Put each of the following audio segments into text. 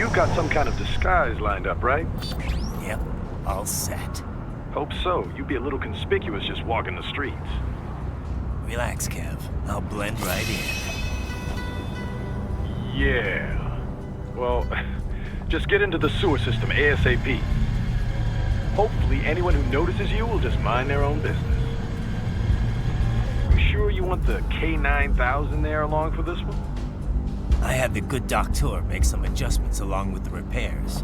You've got some kind of disguise lined up, right? Yep, all set. Hope so. You'd be a little conspicuous just walking the streets. Relax, Kev. I'll blend right in. Yeah. Well, just get into the sewer system ASAP. Hopefully anyone who notices you will just mind their own business. You sure you want the K9000 there along for this one? I had the good doctor make some adjustments along with the repairs.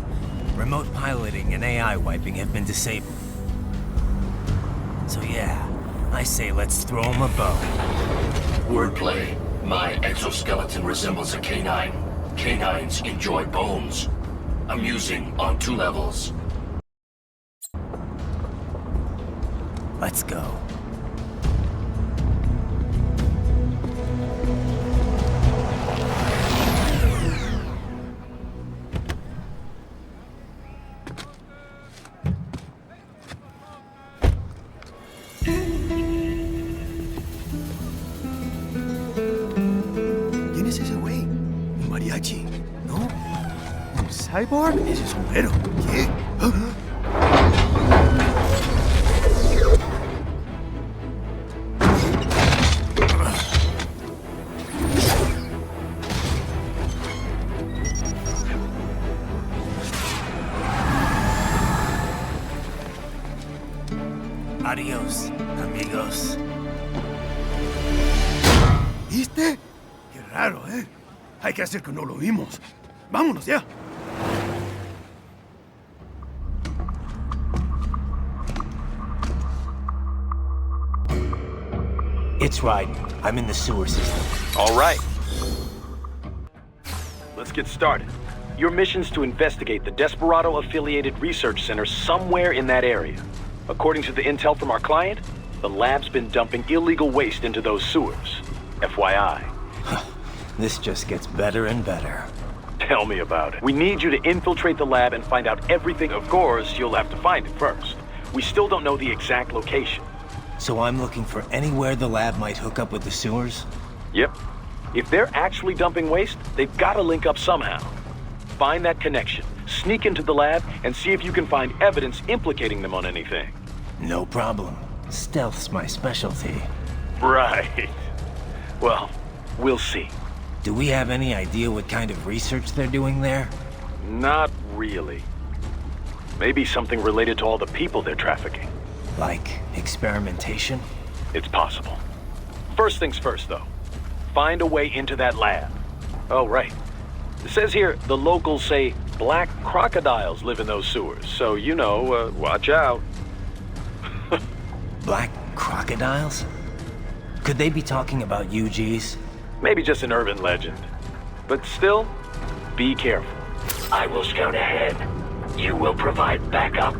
Remote piloting and AI wiping have been disabled. So yeah, I say let's throw him a bone. Wordplay. My exoskeleton resembles a canine. Canines enjoy bones. Amusing on 2 levels. Let's go. ¿Quién es ese güey? ¿Un mariachi? ¿No? ¿Un cyborg? Ese es sombrero. ¿Qué? Adiós, amigos. ¿Viste? Qué raro, ¿eh? Hay que hacer que no lo vimos. Vámonos ya. It's right. I'm in the sewer system. All right. Let's get started. Your mission's to investigate the Desperado-affiliated research center somewhere in that area. According to the intel from our client, the lab's been dumping illegal waste into those sewers. FYI. This just gets better and better. Tell me about it. We need you to infiltrate the lab and find out everything. Of course, you'll have to find it first. We still don't know the exact location. So I'm looking for anywhere the lab might hook up with the sewers? Yep. If they're actually dumping waste, they've got to link up somehow. Find that connection, sneak into the lab, and see if you can find evidence implicating them on anything. No problem. Stealth's my specialty. Right. Well, we'll see. Do we have any idea what kind of research they're doing there? Not really. Maybe something related to all the people they're trafficking. Like experimentation? It's possible. First things first, though. Find a way into that lab. Oh, right. It says here the locals say black crocodiles live in those sewers, so you know, watch out. Black crocodiles? Could they be talking about UGs? Maybe just an urban legend. But still, be careful. I will scout ahead. You will provide backup.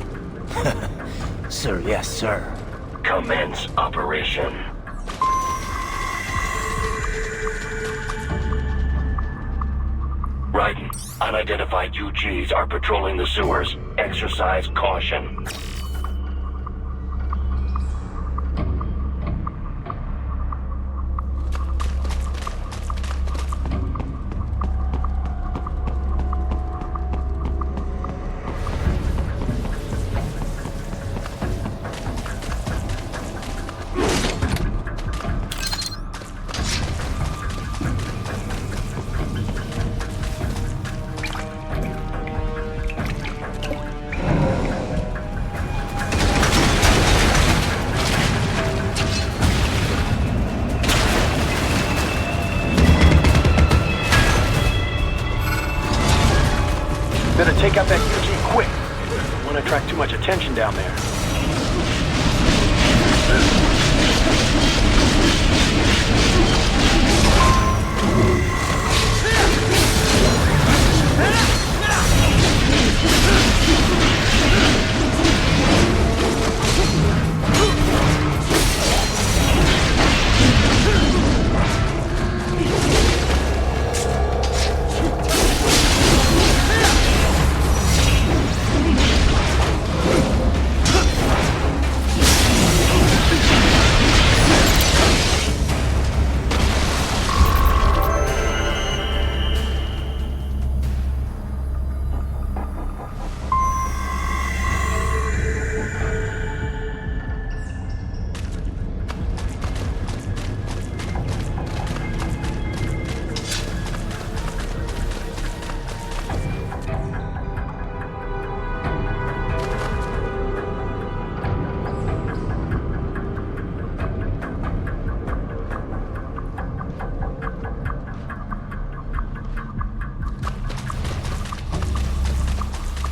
Sir, yes, sir. Commence operation. Raiden, unidentified UGs are patrolling the sewers. Exercise caution. Better take out that UG quick. Don't want to attract too much attention down there.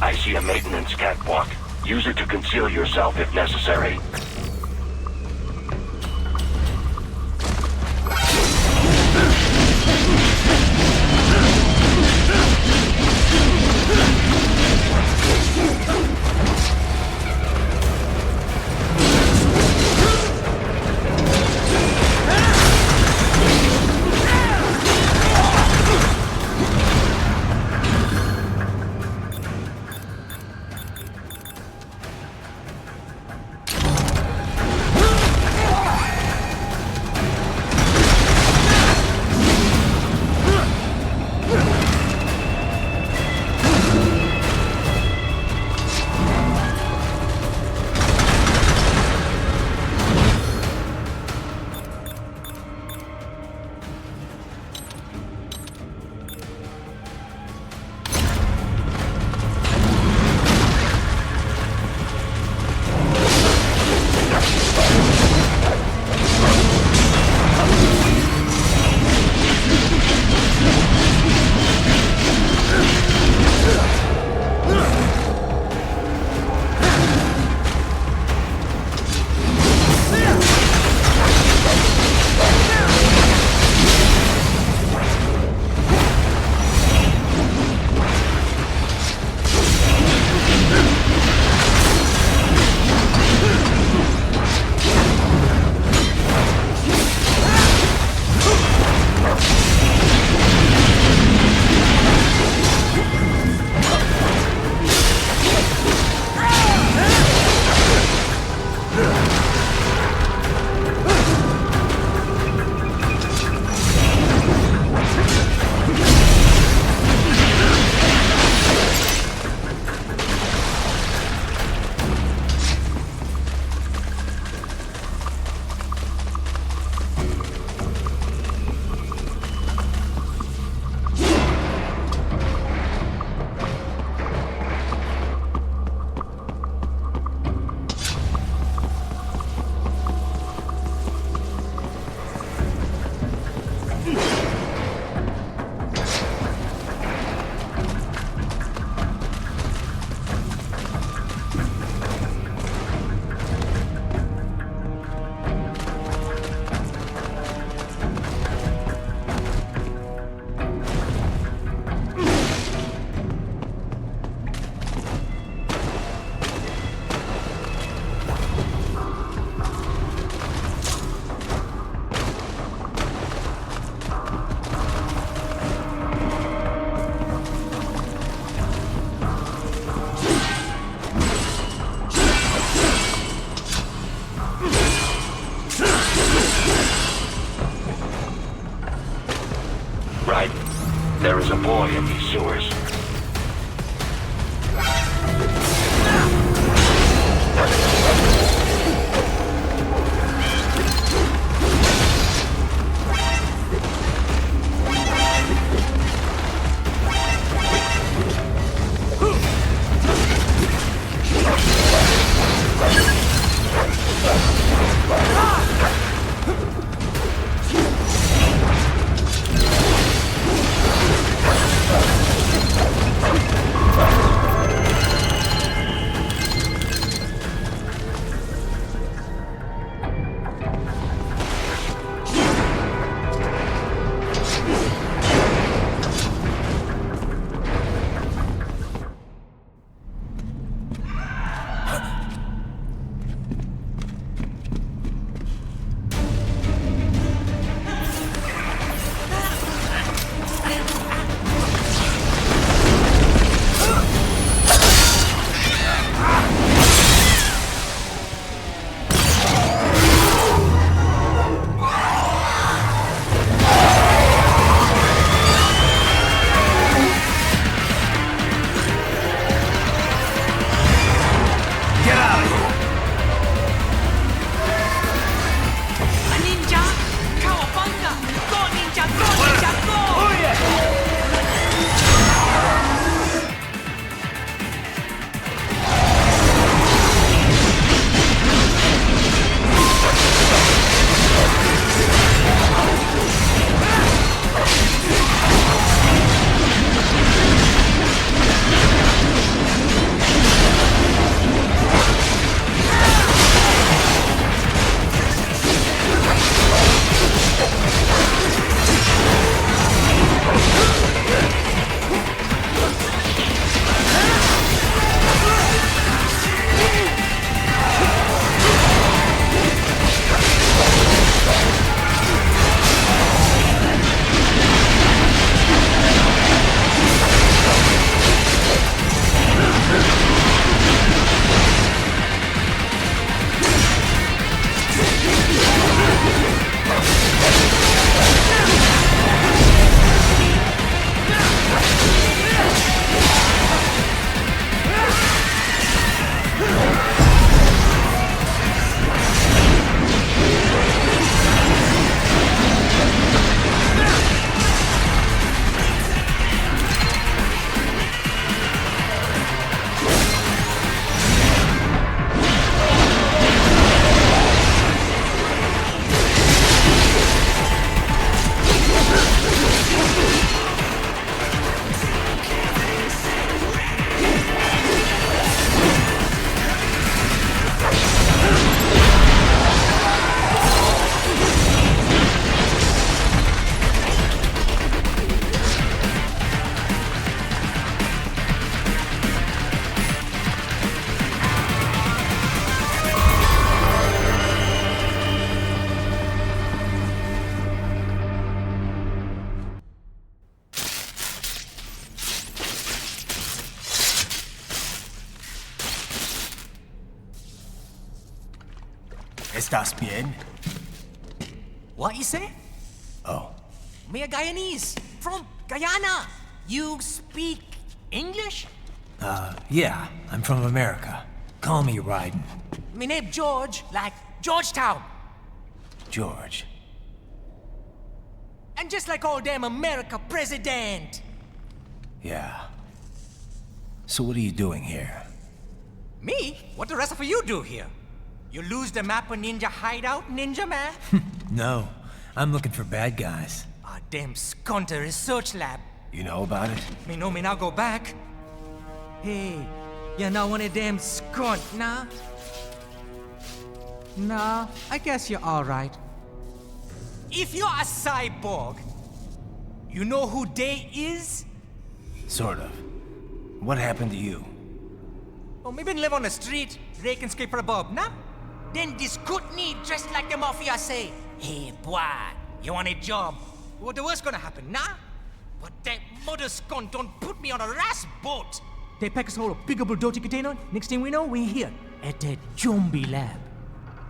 I see a maintenance catwalk. Use it to conceal yourself if necessary. Right. There is a boy in these sewers. ¿Estás bien? What you say? Oh, Me a Guyanese from Guyana. You speak English? yeah, I'm from America. Call me Ryden. Me name George, like Georgetown. George. And just like all damn America president. Yeah. So what are you doing here? Me? What the rest of you do here? You lose the map of Ninja hideout, Ninja man? No, I'm looking for bad guys. Ah, damn Skunter research lab. You know about it? Me know me now go back. Hey, you're not one of them skunt, nah? Nah, I guess you're alright. If you're a cyborg, you know who they is? Sort of. What happened to you? Oh, me been live on the street, rake and scrape for a bob, nah? Then this kootenai dressed like the mafia say, hey boy, you want a job? What the worst gonna happen, nah? But that mother skunt don't put me on a ras boat. They pack us all a big old dirty container. Next thing we know, we're here at that zombie lab.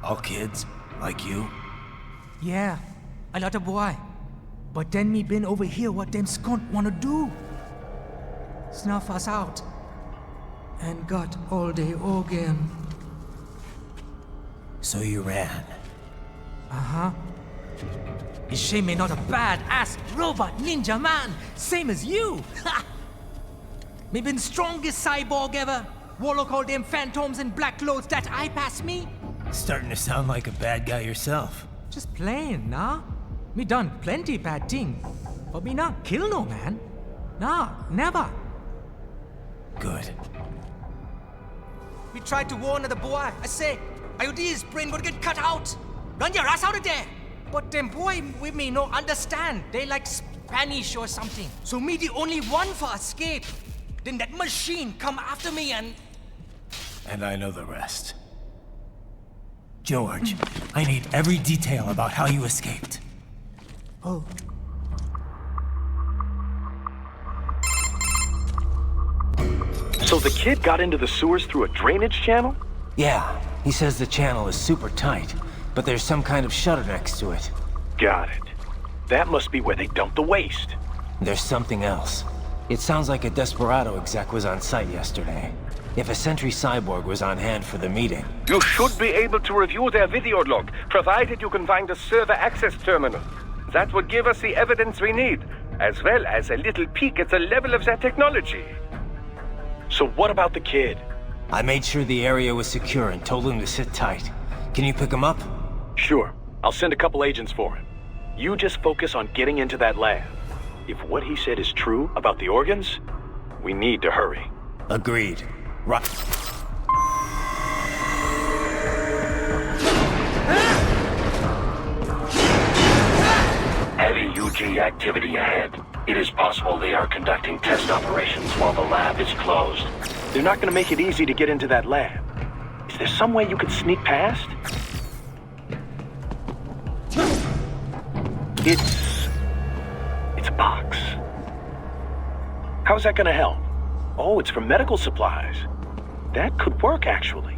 All kids? Like you? Yeah, a lot of boy. But then me been over here what them skunt wanna do. Snuff us out. And got all the organ. So you ran. Uh-huh. Is shame me not a bad-ass robot ninja man, same as you. Ha! Me been strongest cyborg ever. Warlock all them phantoms in black clothes that eye pass me. Starting to sound like a bad guy yourself. Just plain, nah? Me done plenty bad thing. But me not kill no man. Nah, never. Good. We tried to warn the boy. I say, IOD's brain gonna get cut out. Run your ass out of there. But them boy with me no understand. They like Spanish or something. So me the only one for escape. Then that machine come after me and... And I know the rest. George, I need every detail about how you escaped. Oh. So the kid got into the sewers through a drainage channel? Yeah, he says the channel is super tight, but there's some kind of shutter next to it. Got it. That must be where they dumped the waste. There's something else. It sounds like a Desperado exec was on site yesterday. If a Sentry Cyborg was on hand for the meeting. You should be able to review their video log, provided you can find a server access terminal. That would give us the evidence we need, as well as a little peek at the level of their technology. So what about the kid? I made sure the area was secure and told him to sit tight. Can you pick him up? Sure. I'll send a couple agents for him. You just focus on getting into that lab. If what he said is true about the organs, we need to hurry. Agreed. Right. Heavy UG activity ahead. It is possible they are conducting test operations while the lab is closed. They're not going to make it easy to get into that lab. Is there some way you could sneak past? It's a box. How's that going to help? Oh, it's for medical supplies. That could work, actually.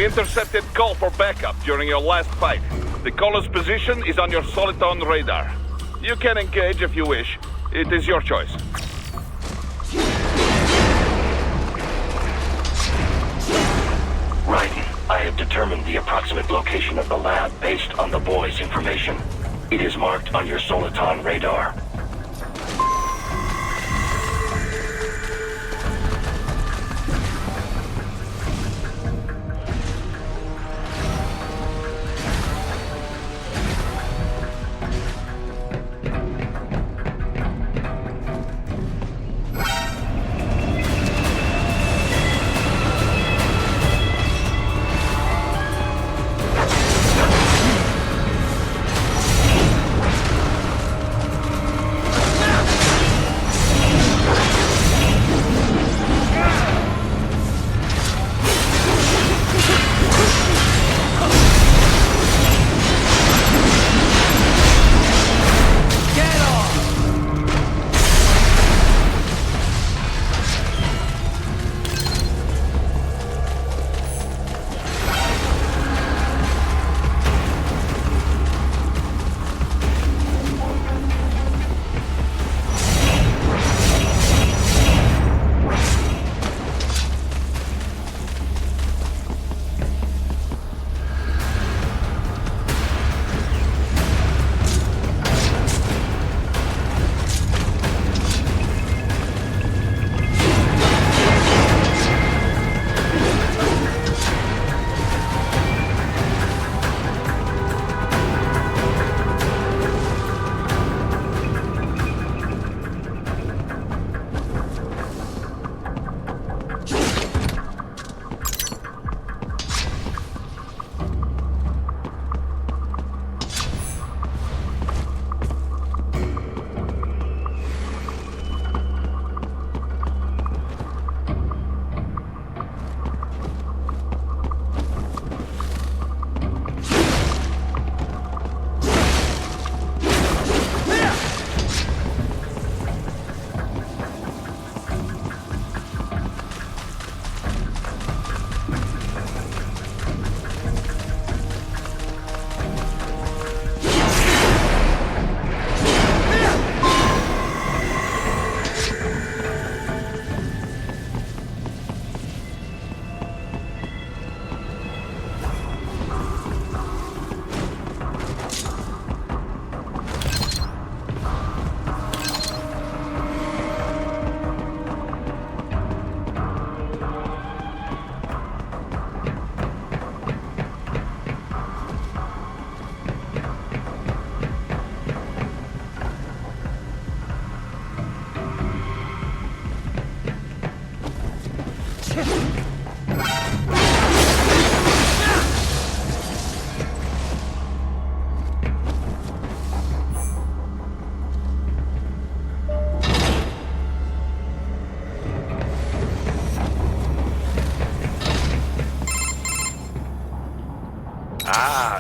We intercepted call for backup during your last fight. The caller's position is on your Soliton radar. You can engage if you wish. It is your choice. Raiden, I have determined the approximate location of the lab based on the boy's information. It is marked on your Soliton radar.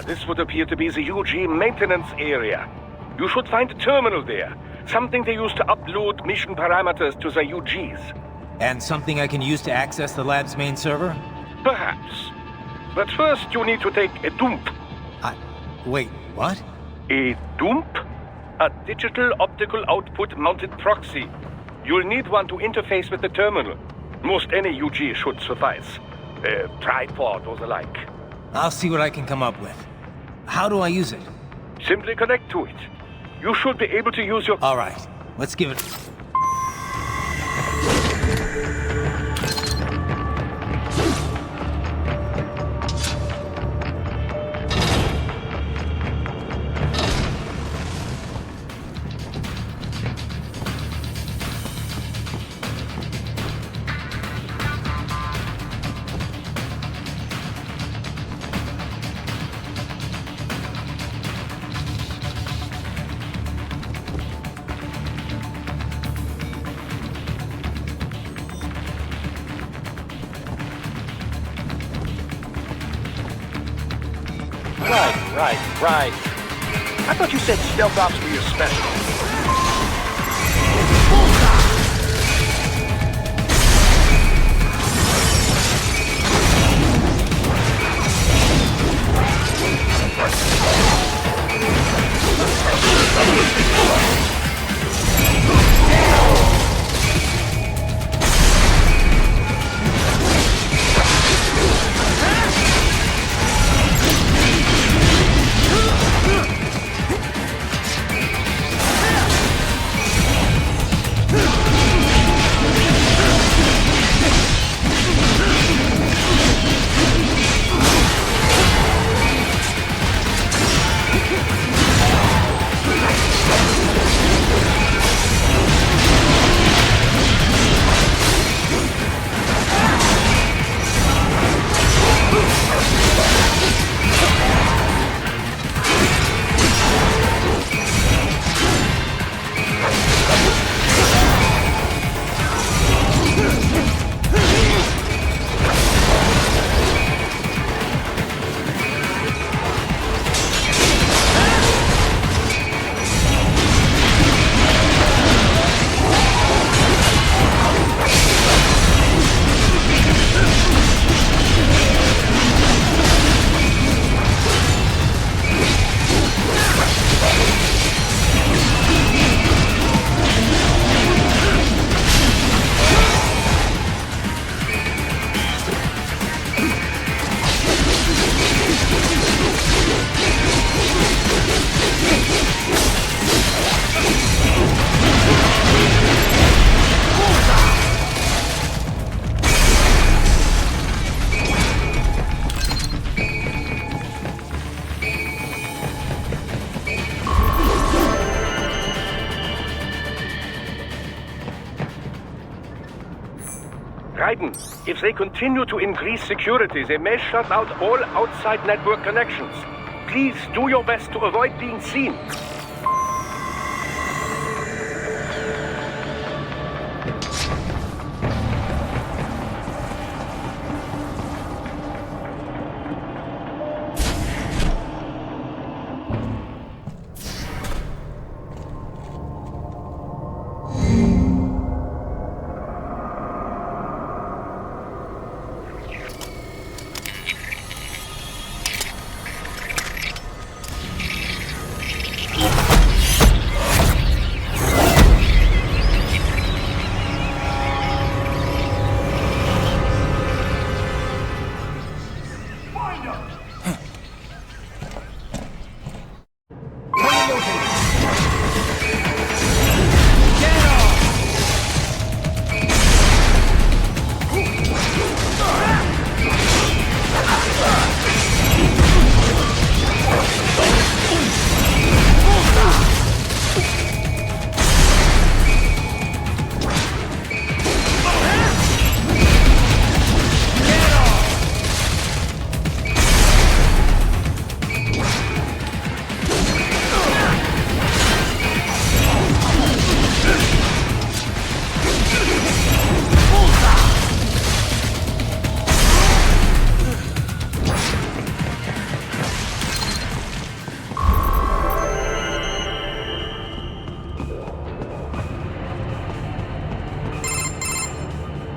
This would appear to be the UG maintenance area. You should find a terminal there. Something they use to upload mission parameters to the UGs. And something I can use to access the lab's main server? Perhaps. But first you need to take a dump. Wait, what? A dump? A digital optical output mounted proxy. You'll need one to interface with the terminal. Most any UG should suffice. A tripod or the like. I'll see what I can come up with. How do I use it? Simply connect to it. You should be able to use your... All right, let's give it... Right. I thought you said stealth ops were your specialty. Raiden, if they continue to increase security, they may shut out all outside network connections. Please do your best to avoid being seen.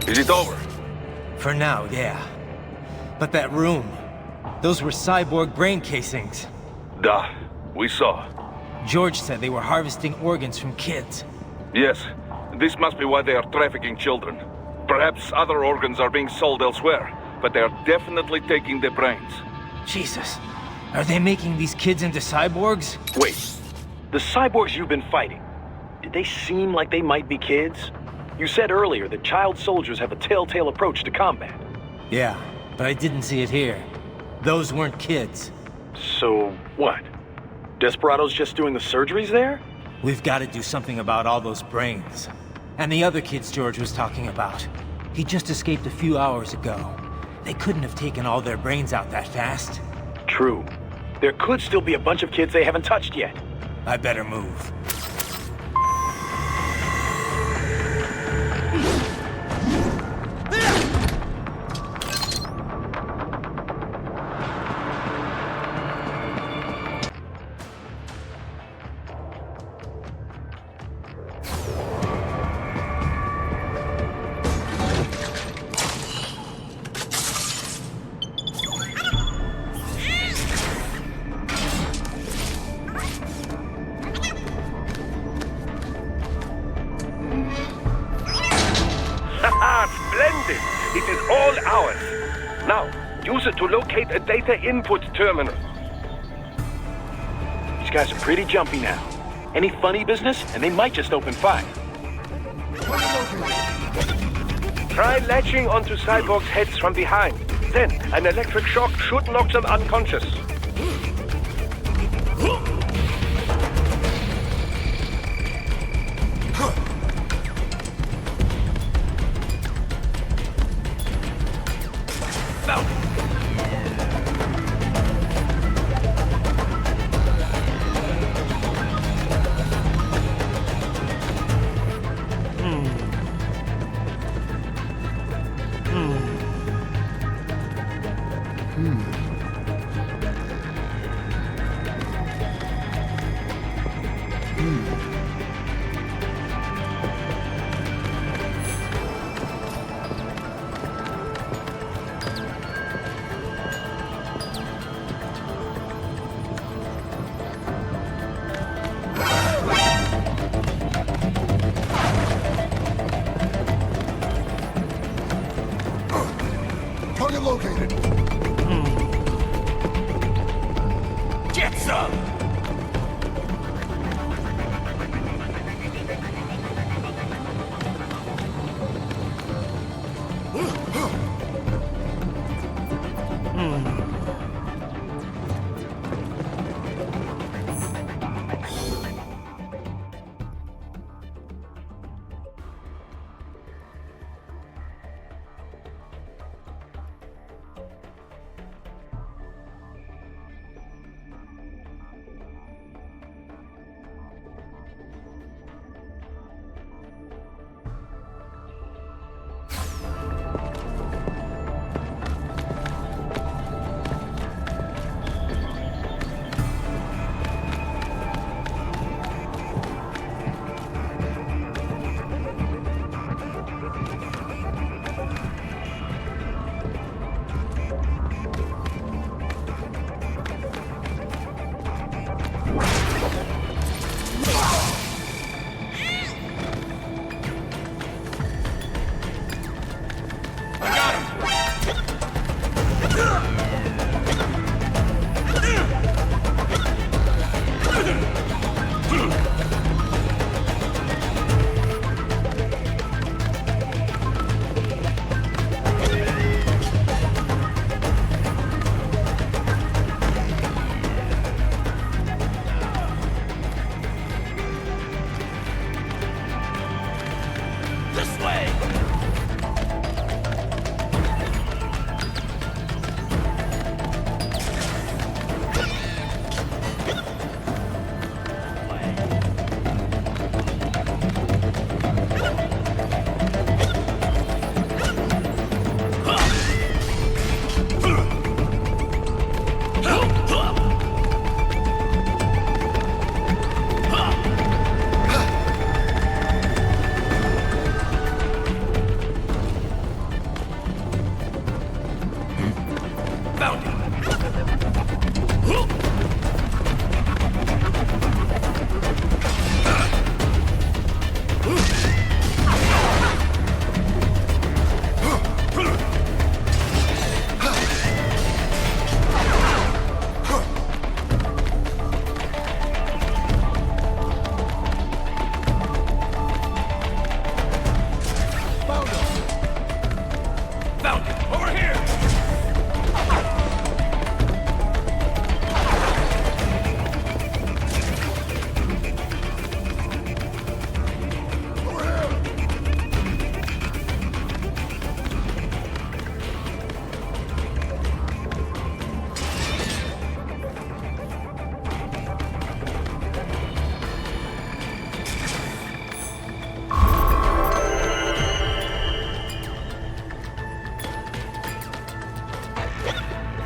Is it over? For now, yeah. But that room, those were cyborg brain casings. Duh, we saw. George said they were harvesting organs from kids. Yes, this must be why they are trafficking children. Perhaps other organs are being sold elsewhere, but they are definitely taking their brains. Jesus, are they making these kids into cyborgs? Wait, the cyborgs you've been fighting, did they seem like they might be kids? You said earlier that child soldiers have a telltale approach to combat. Yeah, but I didn't see it here. Those weren't kids. So, what? Desperado's just doing the surgeries there? We've got to do something about all those brains. And the other kids George was talking about. He just escaped a few hours ago. They couldn't have taken all their brains out that fast. True. There could still be a bunch of kids they haven't touched yet. I better move. Splendid! It is all ours. Now, use it to locate a data input terminal. These guys are pretty jumpy now. Any funny business, and they might just open fire. Try latching onto cyborgs' heads from behind. Then, an electric shock should knock them unconscious. Target located. Get some!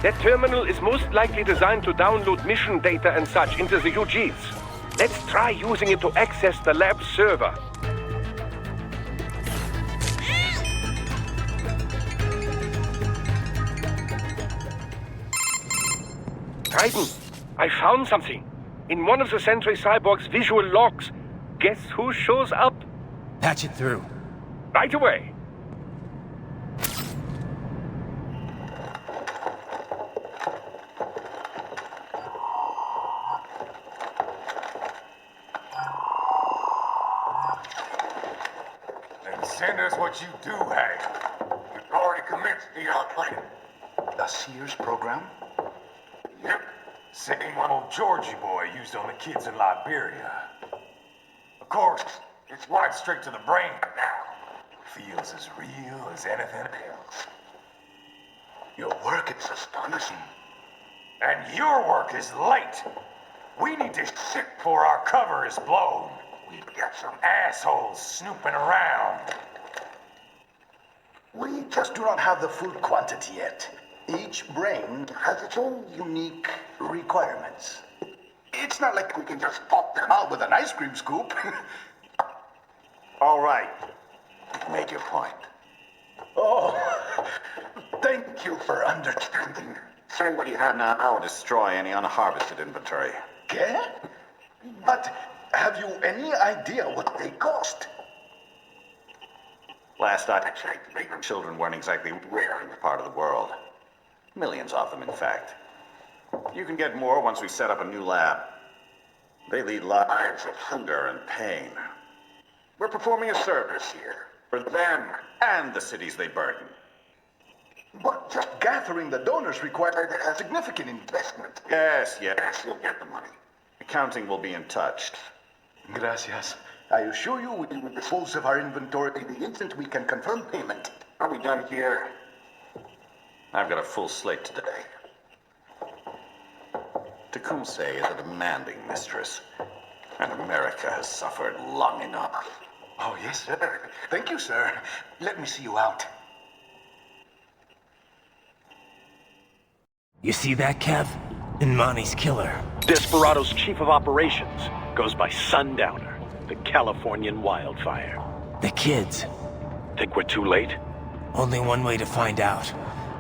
That terminal is most likely designed to download mission data and such into the UGs. Let's try using it to access the lab server. Titan, I found something. In one of the Sentry Cyborg's visual logs. Guess who shows up? Patch it through. Right away. Then send us what you do have. You've already commenced the outplanning. The Sears program? Yep. Same one old Georgie boy used on the kids in Liberia. Of course, it's right straight to the brain now. Feels as real as anything else. Your work is astonishing. And your work is late. We need this shit before our cover is blown. We've got some assholes snooping around. We just do not have the full quantity yet. Each brain has its own unique requirements. It's not like we can just pop them out with an ice cream scoop. All right. You've made your point. Oh, thank you for understanding. Send what you have now, or destroy any unharvested inventory. Okay? But have you any idea what they cost? Last I checked, children weren't exactly rare in this part of the world. Millions of them, in fact. You can get more once we set up a new lab. They lead lives of hunger and pain. We're performing a service here for them and the cities they burden. But just gathering the donors required a significant investment. Yes, you'll get the money. Accounting will be in touch. Gracias. I assure you we will dispose of our inventory the instant we can confirm payment. Are we done here? I've got a full slate today. Tecumseh is a demanding mistress, and America has suffered long enough. Oh, yes, sir. Thank you, sir. Let me see you out. You see that, Kev? Inmani's killer. Desperado's chief of operations goes by Sundowner, the Californian wildfire. The kids. Think we're too late? Only one way to find out.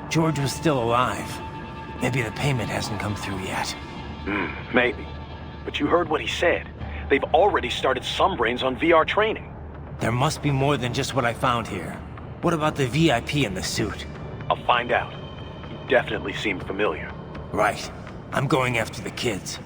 George was still alive. Maybe the payment hasn't come through yet. Maybe. But you heard what he said. They've already started some brains on VR training. There must be more than just what I found here. What about the VIP in the suit? I'll find out. You definitely seem familiar. Right. I'm going after the kids.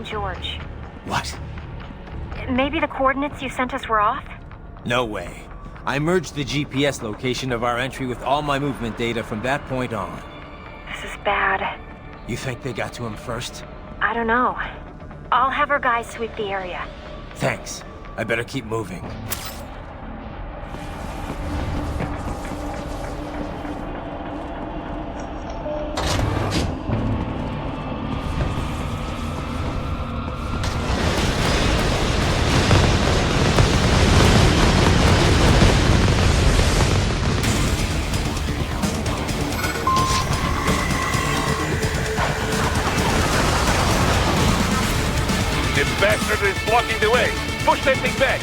George. What? Maybe the coordinates you sent us were off? No way. I merged the GPS location of our entry with all my movement data from that point on. This is bad. You think they got to him first? I don't know. I'll have our guys sweep the area. Thanks. I better keep moving. This bastard is blocking the way. Push that thing back.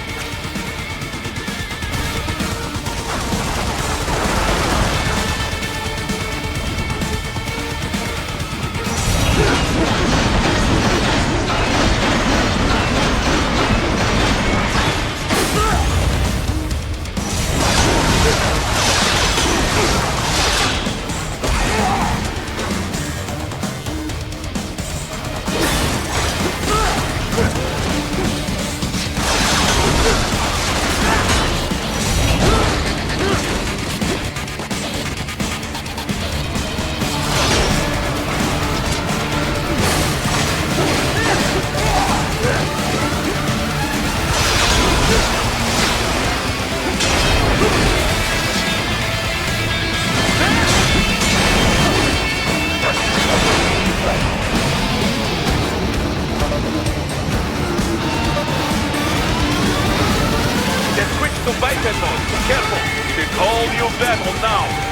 Careful! It is all your battle now!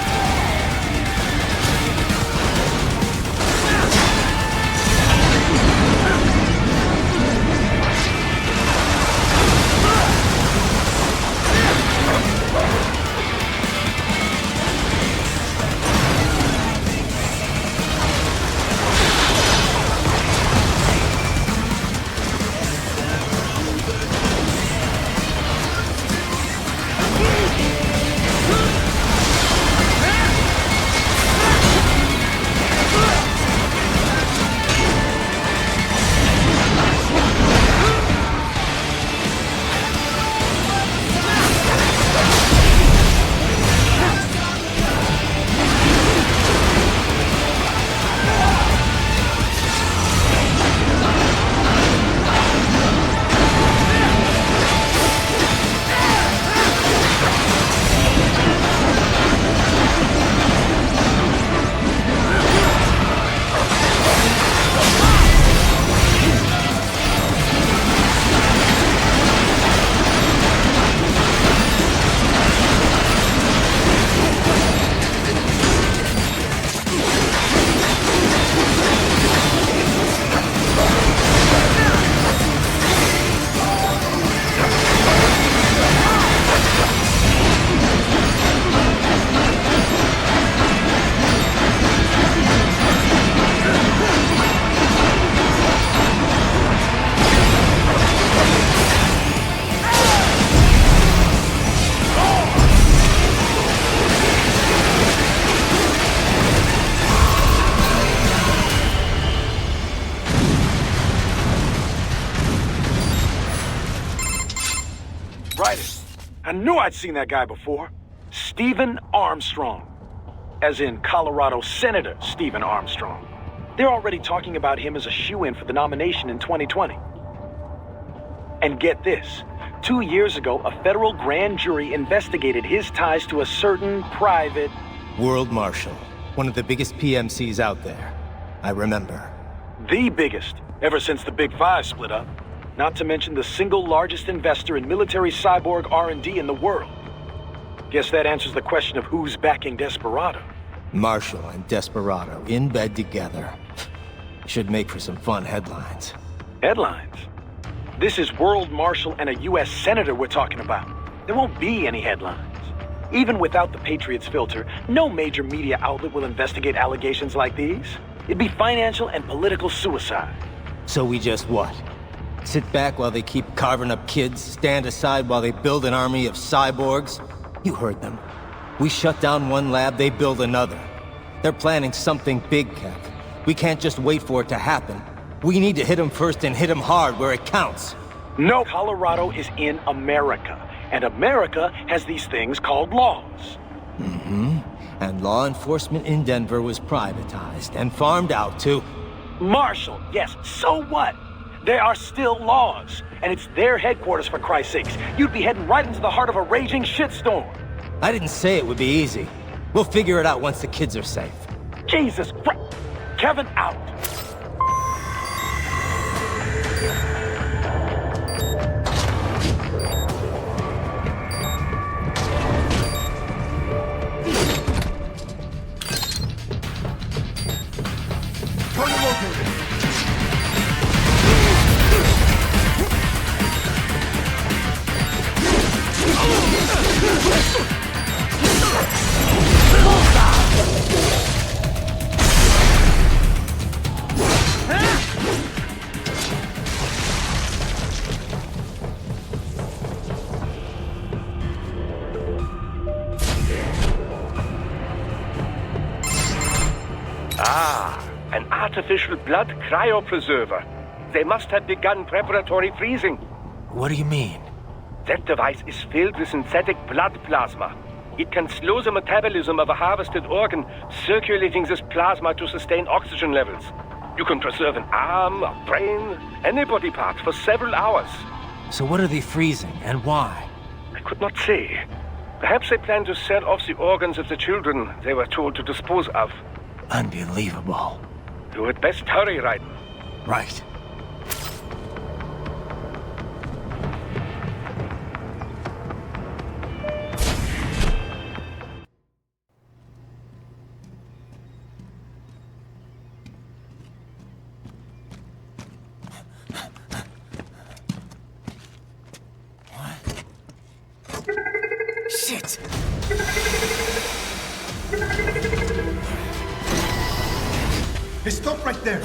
I knew I'd seen that guy before. Stephen Armstrong. As in Colorado Senator Stephen Armstrong. They're already talking about him as a shoo-in for the nomination in 2020. And get this. 2 years ago, a federal grand jury investigated his ties to a certain private... World Marshal. One of the biggest PMCs out there. I remember. The biggest, ever since the Big Five split up. Not to mention the single largest investor in military cyborg R&D in the world. Guess that answers the question of who's backing Desperado. Marshall and Desperado in bed together. Should make for some fun headlines. Headlines? This is World Marshal and a U.S. Senator we're talking about. There won't be any headlines. Even without the Patriots filter, no major media outlet will investigate allegations like these. It'd be financial and political suicide. So we just what? Sit back while they keep carving up kids, stand aside while they build an army of cyborgs? You heard them. We shut down one lab, they build another. They're planning something big, Kev. We can't just wait for it to happen. We need to hit them first and hit them hard where it counts. No, Colorado is in America. And America has these things called laws. Mm-hmm. And law enforcement in Denver was privatized and farmed out to... Marshall, yes, so what? There are still laws, and it's their headquarters, for Christ's sakes. You'd be heading right into the heart of a raging shitstorm. I didn't say it would be easy. We'll figure it out once the kids are safe. Jesus Christ. Kevin out. Target located. artificial blood cryopreserver. They must have begun preparatory freezing. What do you mean? That device is filled with synthetic blood plasma. It can slow the metabolism of a harvested organ, circulating this plasma to sustain oxygen levels. You can preserve an arm, a brain, any body part for several hours. So what are they freezing, and why? I could not say. Perhaps they plan to sell off the organs of the children they were told to dispose of. Unbelievable. You had best hurry, Raiden. Right. Shit! Hey, stop right there!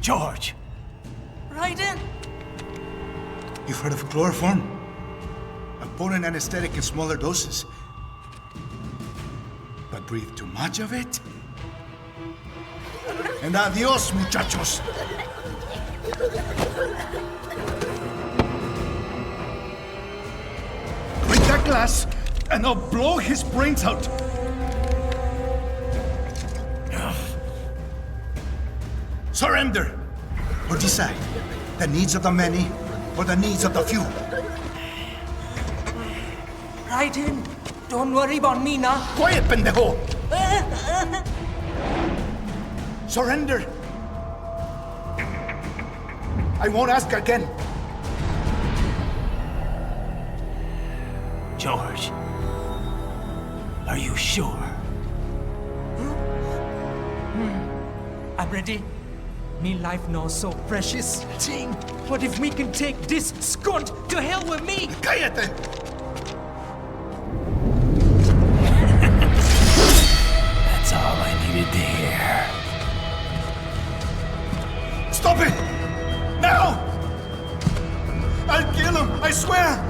George! Raiden! You've heard of chloroform? A potent anesthetic in smaller doses. But breathe too much of it? And adios, muchachos! Break that glass, and I'll blow his brains out! Surrender! Or decide, the needs of the many, or the needs of the few. Raiden, don't worry about me now. Quiet, pendejo! Surrender! I won't ask again. George. Are you sure? I'm ready. Me life now so precious. Ting, what if we can take this skunt to hell with me? Cállate! That's all I needed to hear. Stop it! Now! I'll kill him, I swear!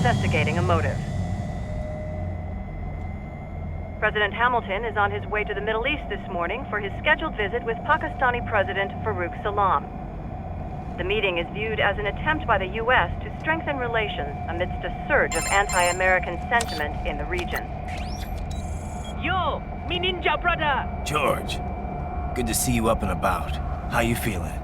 Investigating a motive. President Hamilton is on his way to the Middle East this morning for his scheduled visit with Pakistani President Farouk Salam. The meeting is viewed as an attempt by the U.S. to strengthen relations amidst a surge of anti-American sentiment in the region. Yo, me ninja brother! George, good to see you up and about. How you feeling?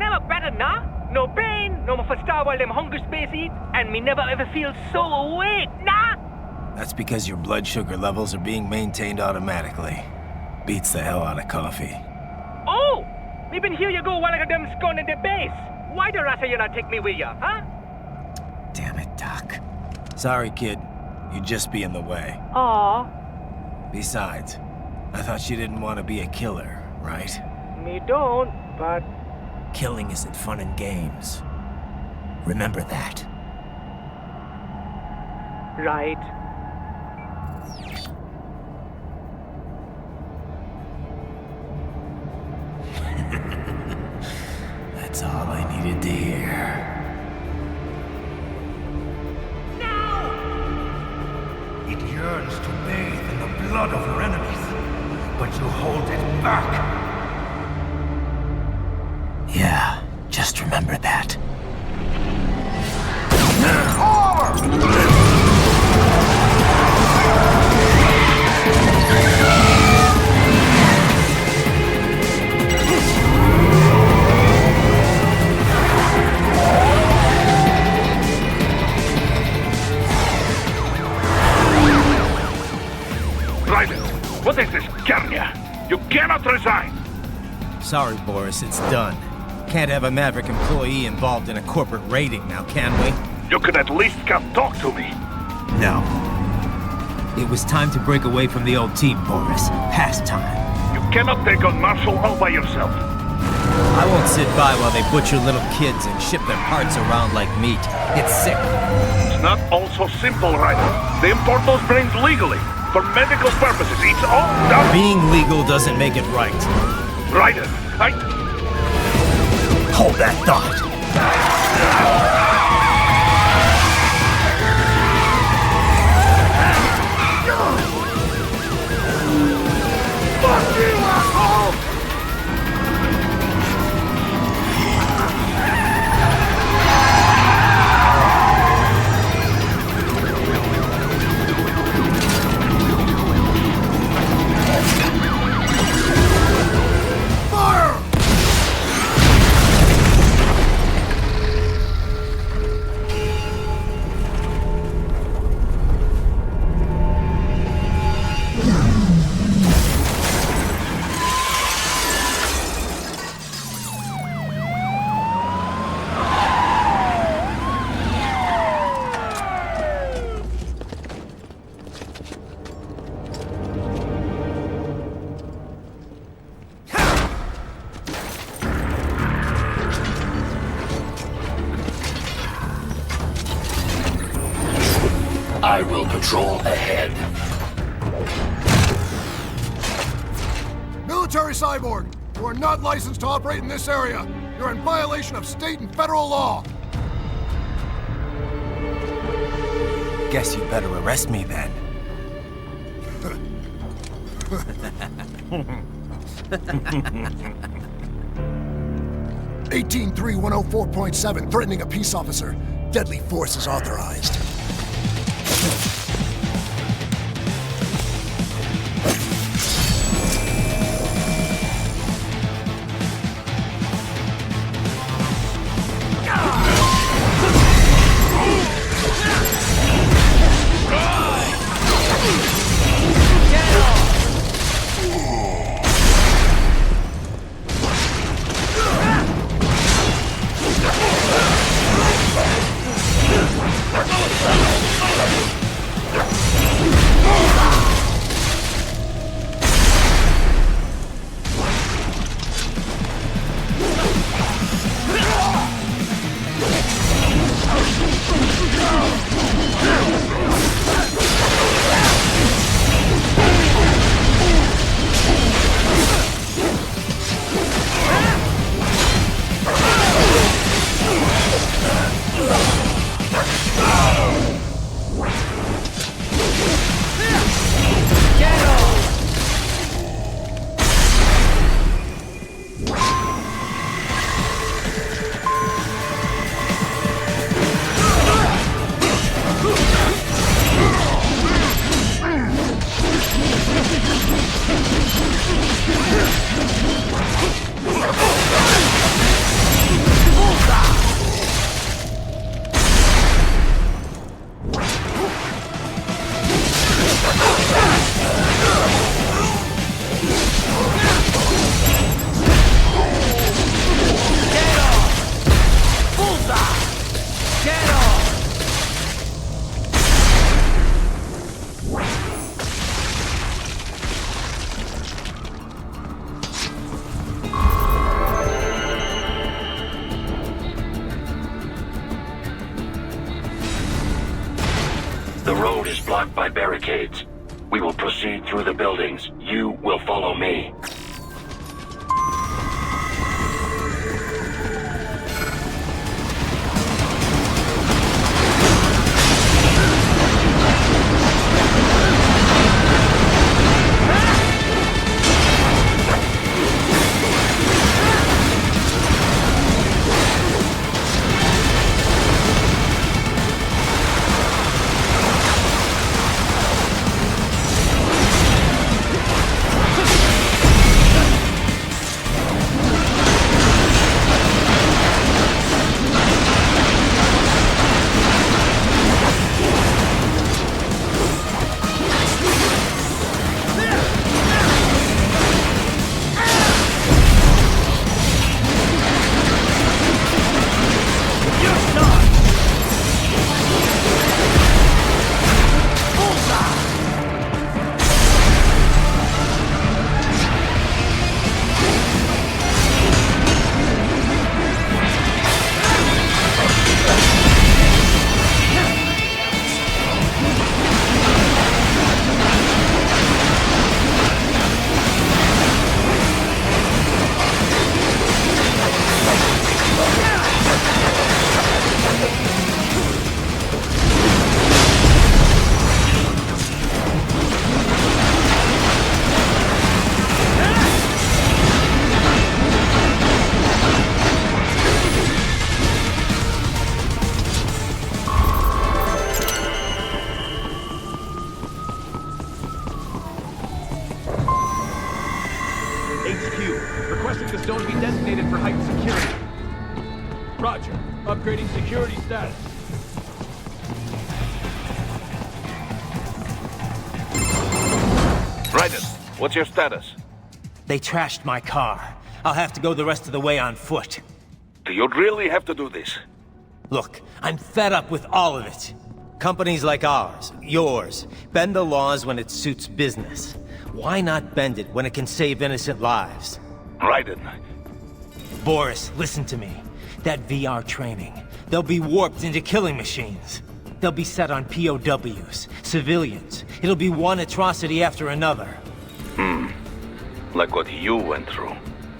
never better, nah? No pain, no more for star while them hunger space eat, and me never ever feel so awake, nah? That's because your blood sugar levels are being maintained automatically. Beats the hell out of coffee. Oh! Me been here you go while I got them scone in the base. Why the rasta you not take me with ya, huh? Damn it, Doc. Sorry, kid. You'd just be in the way. Aw. Besides, I thought you didn't want to be a killer, right? Me don't, but... Killing isn't fun and games. Remember that. Right. That's all I needed to hear. It yearns to bathe in the blood of your enemies, but you hold it back. Yeah, just remember that. Raiden, what is this, Garnia? You cannot resign! Sorry, Boris, it's done. Can't have a Maverick employee involved in a corporate raiding now, can we? You could at least come talk to me. No. It was time to break away from the old team, Boris. Past time. You cannot take on Marshall all by yourself. I won't sit by while they butcher little kids and ship their parts around like meat. It's sick. It's not all so simple, Raiden. They import those brains legally. For medical purposes, it's all done. Being legal doesn't make it right. Raiden, Hold that thought. Fuck you, asshole! I will patrol ahead. Military cyborg, you are not licensed to operate in this area. You're in violation of state and federal law. Guess you'd better arrest me then. 183-104.7, threatening a peace officer. Deadly force is authorized. The road is blocked by barricades. We will proceed through the buildings. You will follow me. Requesting the zone be designated for heightened security. Roger. Upgrading security status. Raiden, what's your status? They trashed my car. I'll have to go the rest of the way on foot. Do you really have to do this? Look, I'm fed up with all of it. Companies like ours, yours, bend the laws when it suits business. Why not bend it when it can save innocent lives? Raiden. Boris, listen to me. That VR training, they'll be warped into killing machines. They'll be set on POWs, civilians. It'll be one atrocity after another. Like what you went through.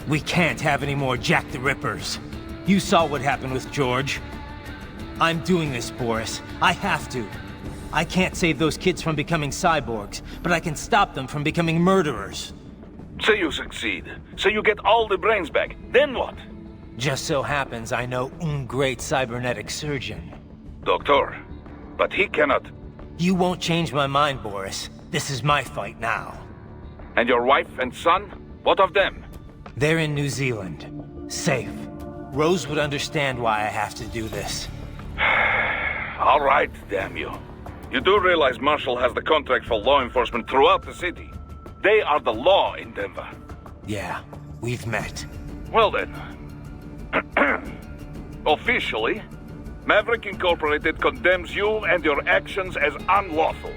We can't have any more Jack the Rippers. You saw what happened with George. I'm doing this, Boris. I have to. I can't save those kids from becoming cyborgs, but I can stop them from becoming murderers. Say you succeed. Say you get all the brains back. Then what? Just so happens I know un great cybernetic surgeon. Doctor. But he cannot. You won't change my mind, Boris. This is my fight now. And your wife and son? What of them? They're in New Zealand. Safe. Rose would understand why I have to do this. All right, damn you. You do realize Marshall has the contract for law enforcement throughout the city. They are the law in Denver. Yeah, we've met. Well then. Officially, Maverick Incorporated condemns you and your actions as unlawful.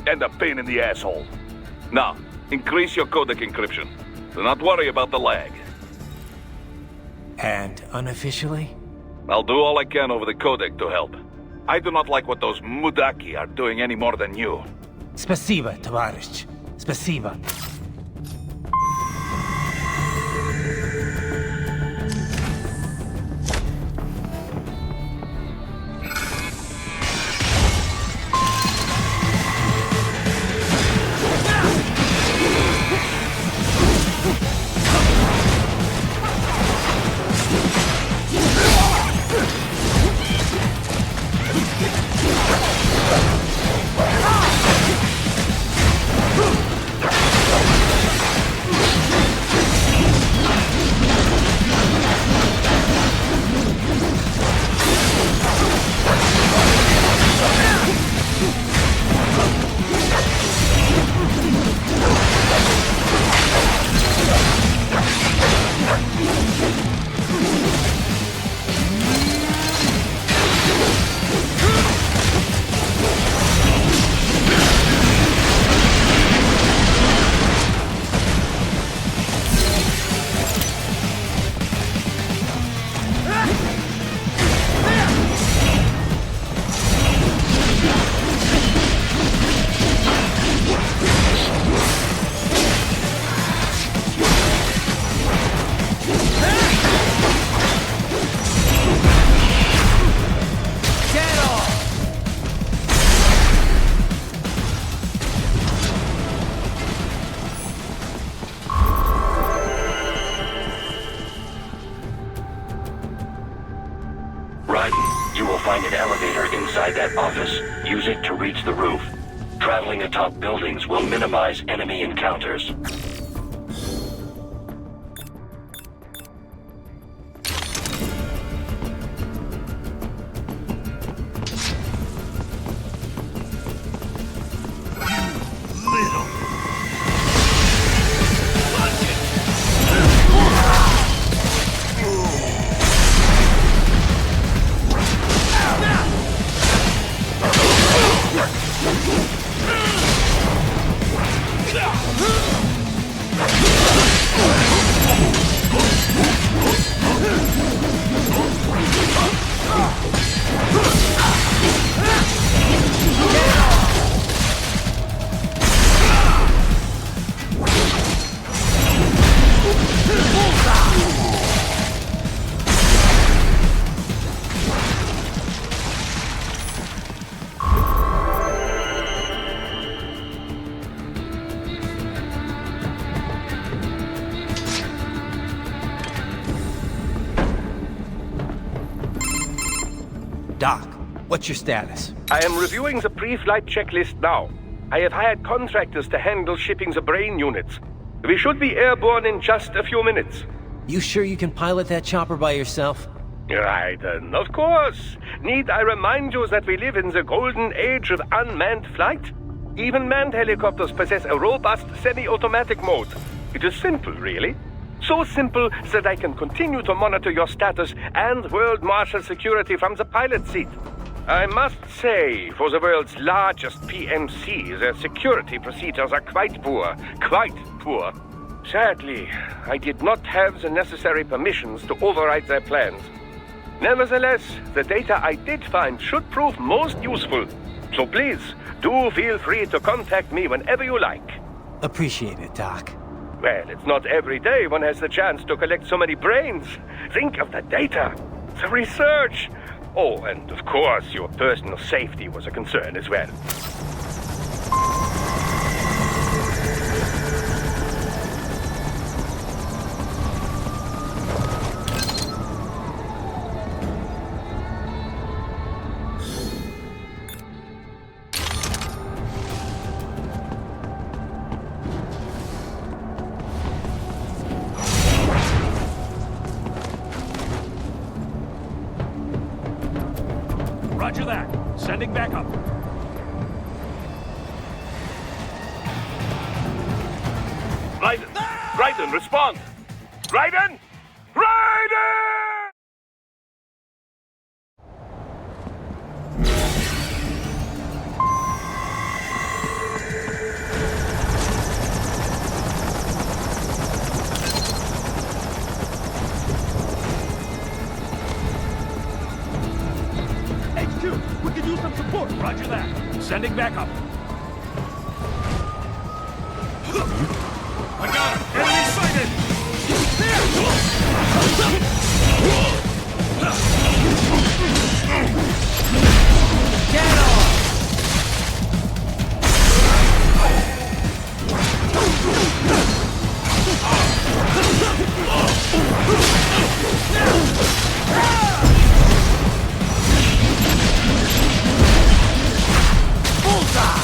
And a pain in the asshole. Now, increase your codec encryption. Do not worry about the lag. And unofficially? I'll do all I can over the codec to help. I do not like what those Mudaki are doing any more than you. Spasiba, Tavarish. Spasiba. Raiden, you will find an elevator inside that office. Use it to reach the roof. Traveling atop buildings will minimize enemy encounters. Doc, what's your status? I am reviewing the pre-flight checklist now. I have hired contractors to handle shipping the brain units. We should be airborne in just a few minutes. You sure you can pilot that chopper by yourself? Raiden, of course. Need I remind you that we live in the golden age of unmanned flight? Even manned helicopters possess a robust semi-automatic mode. It is simple, really. So simple that I can continue to monitor your status and world marshal security from the pilot seat. I must say, for the world's largest PMC, their security procedures are quite poor. Quite poor. Sadly, I did not have the necessary permissions to override their plans. Nevertheless, the data I did find should prove most useful. So please, do feel free to contact me whenever you like. Appreciate it, Doc. Well, it's not every day one has the chance to collect so many brains. Think of the data, the research. Oh, and of course, your personal safety was a concern as well. Roger that. Sending backup. Raiden! Raiden, respond! Raiden! Raiden! HQ, we could use some support. Roger that. Sending backup. I got him! Enemy sighted! Get on! Bullseye!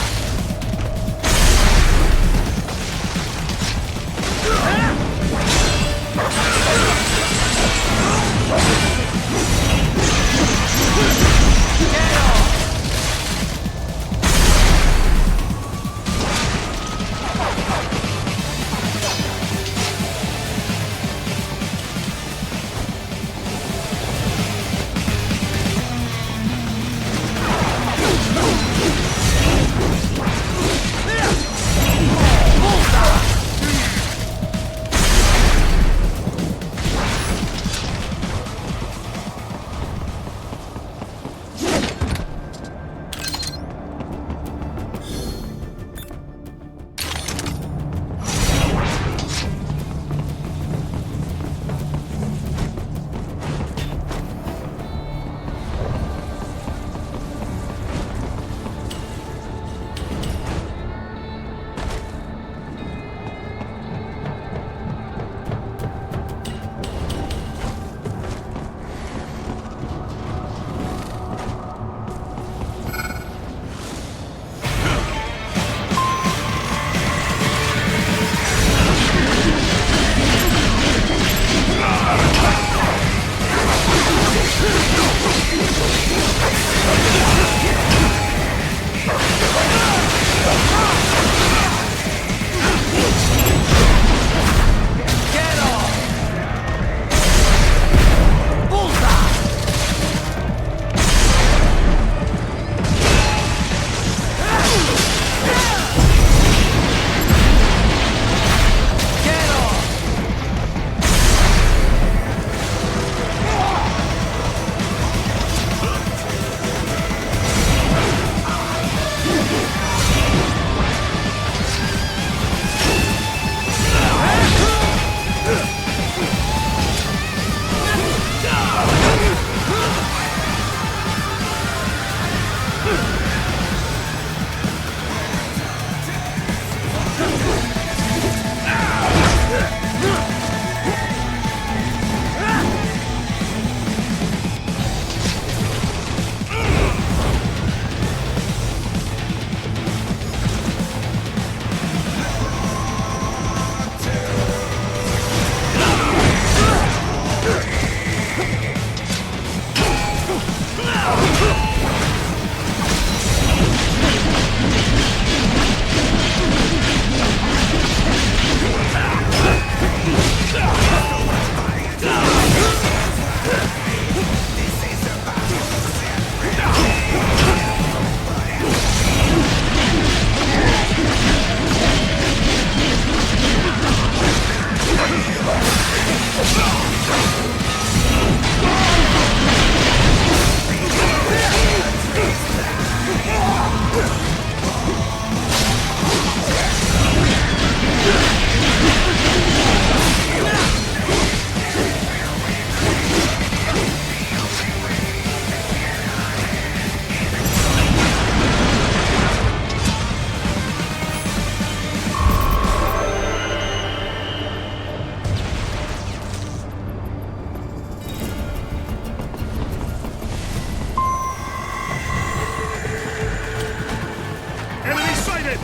Enemy sighted!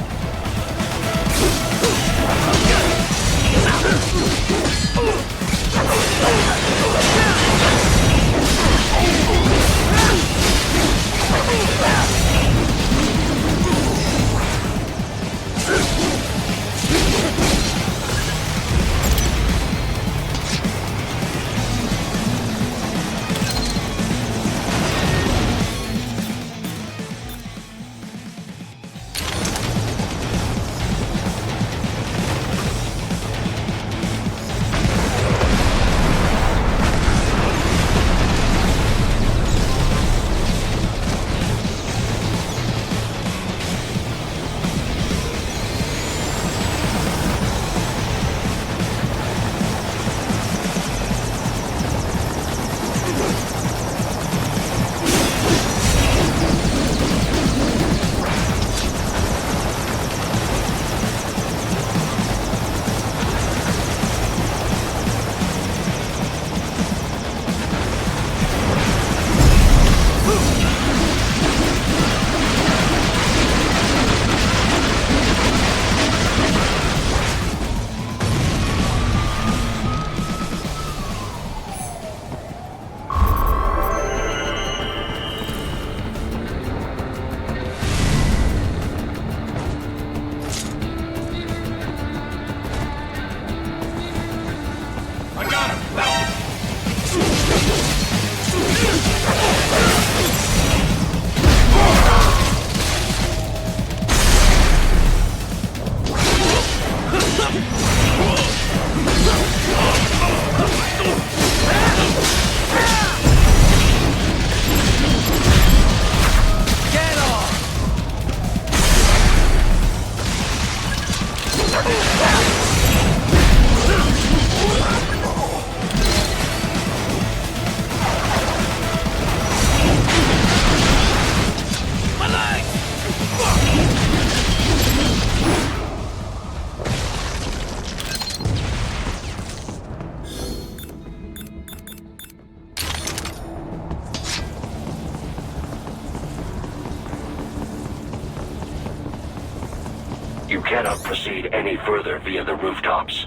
You cannot proceed any further via the rooftops.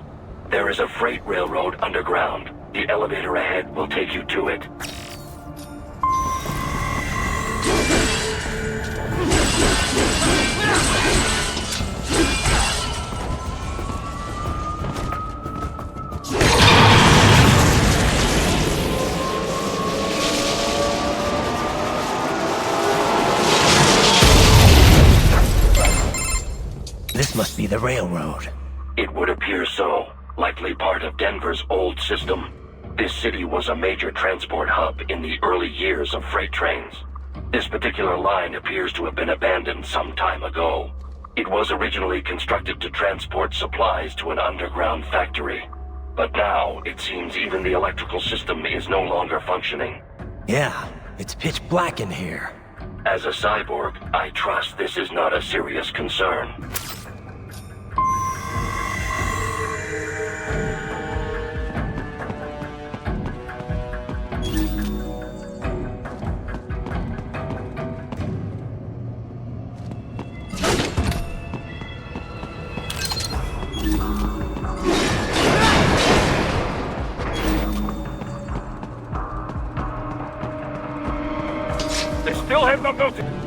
There is a freight railroad underground. The elevator ahead will take you to it. This must be the railroad. It would appear so. Likely part of Denver's old system. This city was a major transport hub in the early years of freight trains. This particular line appears to have been abandoned some time ago. It was originally constructed to transport supplies to an underground factory. But now, it seems even the electrical system is no longer functioning. Yeah, it's pitch black in here. As a cyborg, I trust this is not a serious concern. They still have not noticed.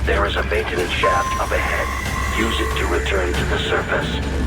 There is a maintenance shaft up ahead. Use it to return to the surface.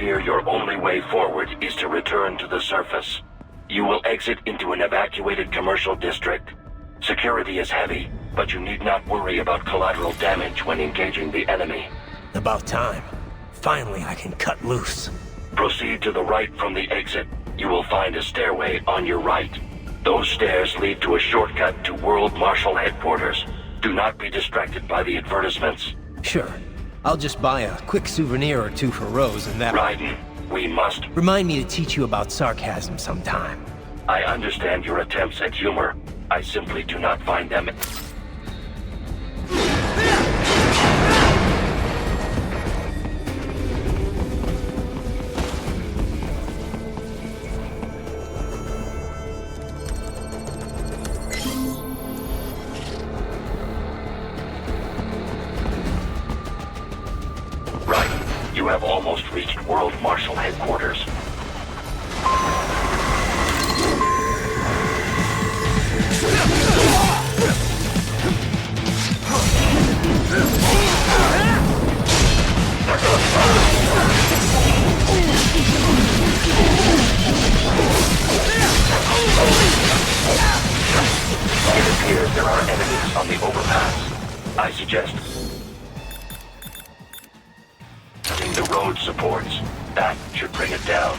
appear your only way forward is to return to the surface. You will exit into an evacuated commercial district. Security is heavy, but you need not worry about collateral damage when engaging the enemy. About time. Finally, I can cut loose. Proceed to the right from the exit. You will find a stairway on your right. Those stairs lead to a shortcut to World Marshal Headquarters. Do not be distracted by the advertisements. Sure. I'll just buy a quick souvenir or two for Rose and that... Raiden, we must... Remind me to teach you about sarcasm sometime. I understand your attempts at humor. I simply do not find them... Right, you have almost reached World Marshal Headquarters. It appears there are enemies on the overpass. I suggest using the road supports. That should bring it down.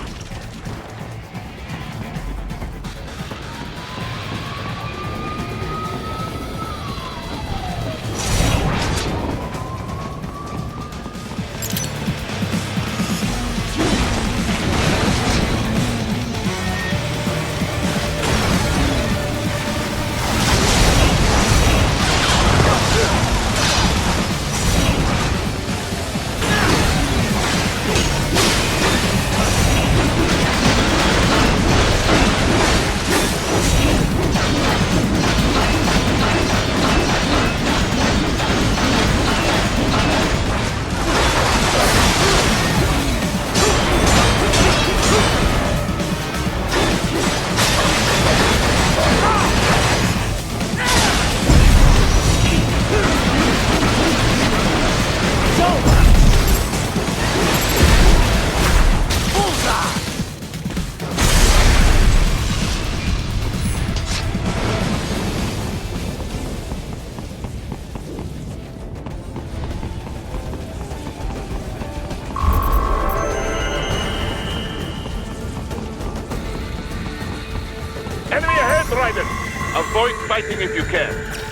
Enemy ahead, Raiden! Avoid fighting if you can.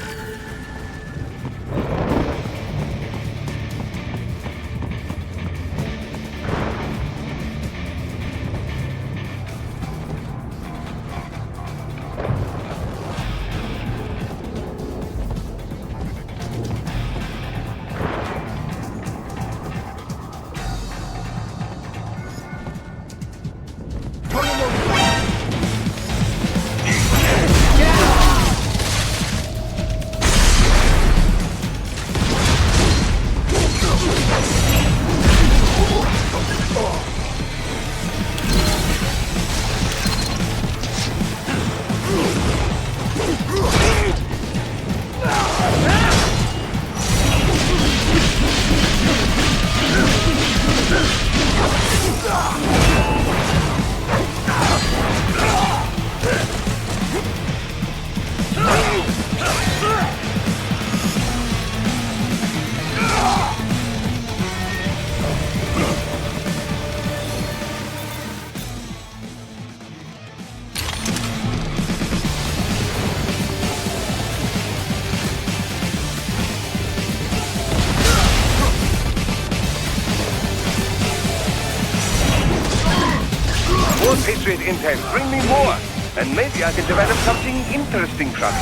More Patriot intel. Bring me more. And maybe I can develop something interesting from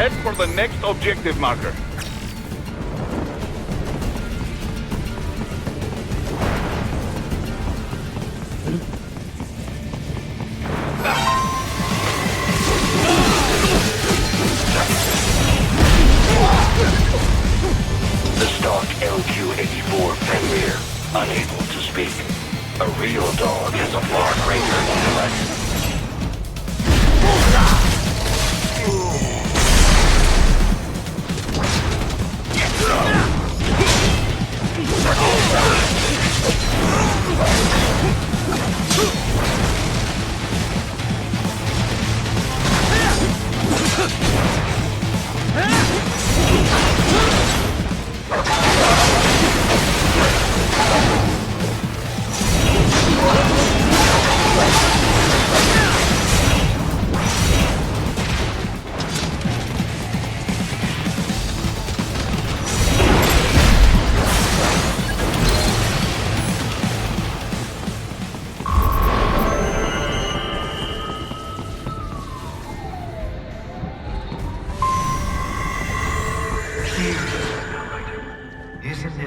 Head for the next objective marker.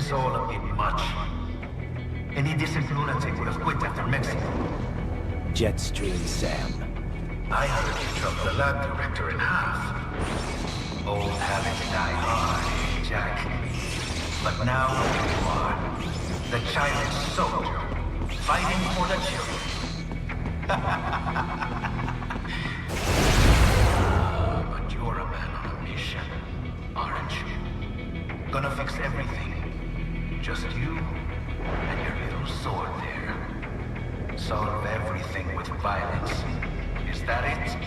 this all a bit much? Any decent lunatic would have quit after Mexico. Jetstream, Sam. I heard you chopped the lab director in half. Old habits die hard, Jack. But now you are. The childish soldier, fighting for the children. But you're a man on a mission, aren't you? Gonna fix everything. Just you and your little sword there. Solve everything with violence. Is that it?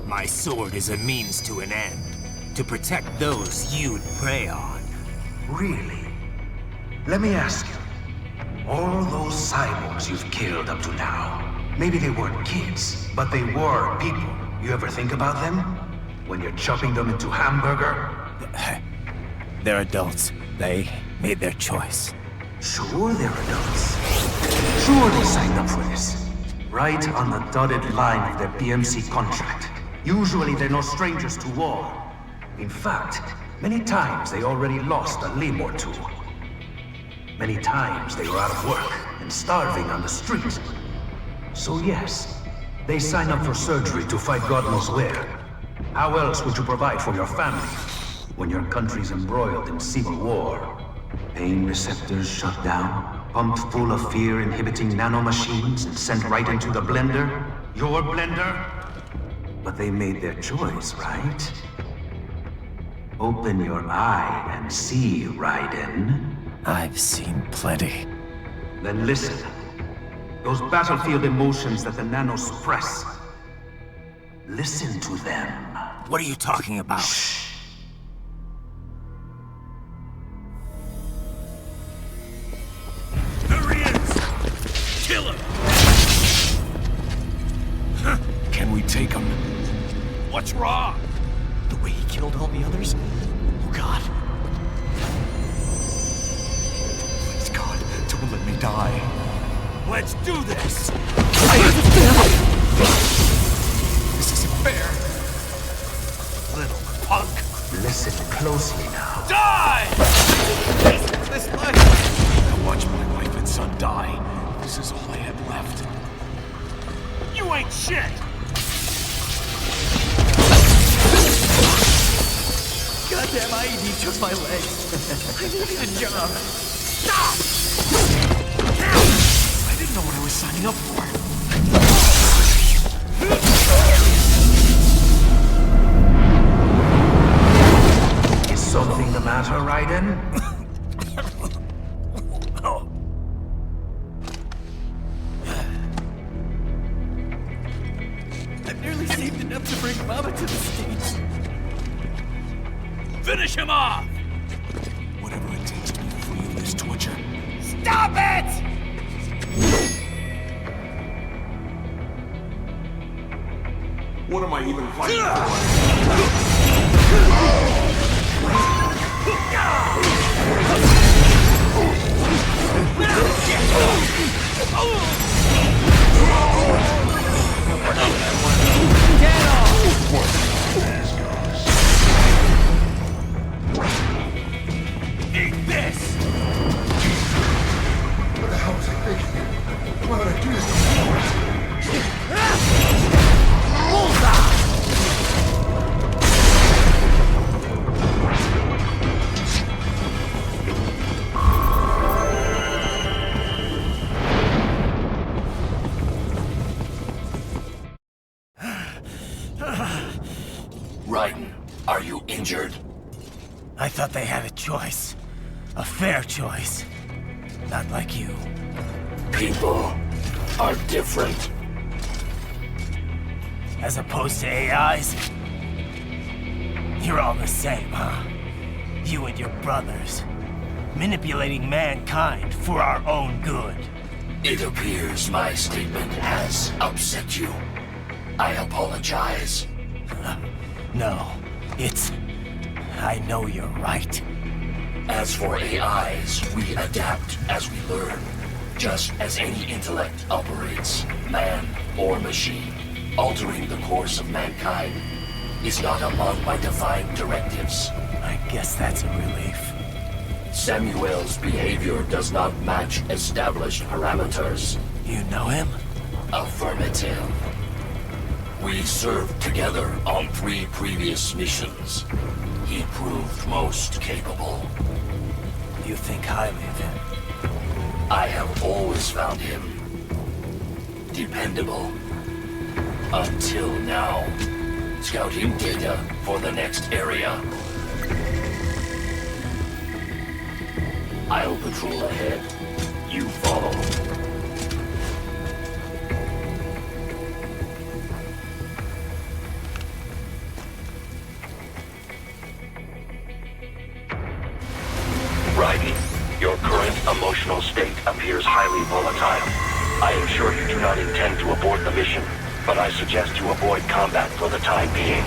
My sword is a means to an end. To protect those you'd prey on. Really? Let me ask you. All those cyborgs you've killed up to now, maybe they weren't kids, but they were people. You ever think about them? When you're chopping them into hamburger? They're adults. They made their choice. Sure they're adults. Sure they signed up for this. Right on the dotted line of their BMC contract. Usually they're no strangers to war. In fact, many times they already lost a limb or two. Many times they were out of work and starving on the street. So yes, they sign up for surgery to fight God knows where. How else would you provide for your family when your country's embroiled in civil war? Pain receptors shut down, pumped full of fear-inhibiting nanomachines and sent right into the blender? Your blender? But they made their choice, right? Open your eye and see, Raiden. I've seen plenty. Then listen. Those battlefield emotions that the nanos suppress. Listen to them. What are you talking about? Shh. There he is! Kill him! Can we take him? What's wrong? The way he killed all the others? Oh God. Please God, don't let me die. Let's do this! I have a family! This isn't fair. Little punk! Listen closely now. Die! This life! I watched my wife and son die. This is all I had left. You ain't shit! Goddamn IED took my legs. I needed a job. Stop! I didn't know what I was signing up for. Is something the matter, Raiden? I've nearly saved enough to bring Mama to the States. Finish him off! Whatever it takes to be free of this torture. Stop it! What am I even fighting for? Eat this! What the hell was I thinking? Why would I do this to Raiden, are you injured? I thought they had a choice. A fair choice. Not like you. People are different. As opposed to AIs? You're all the same, huh? You and your brothers. Manipulating mankind for our own good. It appears my statement has upset you. I apologize. No, it's... I know you're right. As for AIs, we adapt as we learn. Just as any intellect operates, man or machine, altering the course of mankind. is not among my defined directives. I guess that's a relief. Samuel's behavior does not match established parameters. You know him? Affirmative. We served together on 3 previous missions. He proved most capable. You think highly of him? I have always found him dependable. Until now. Scouting data for the next area. I'll patrol ahead. You follow. Raiden, your current emotional state appears highly volatile. I am sure you do not intend to abort the mission, but I suggest you avoid combat for the time being.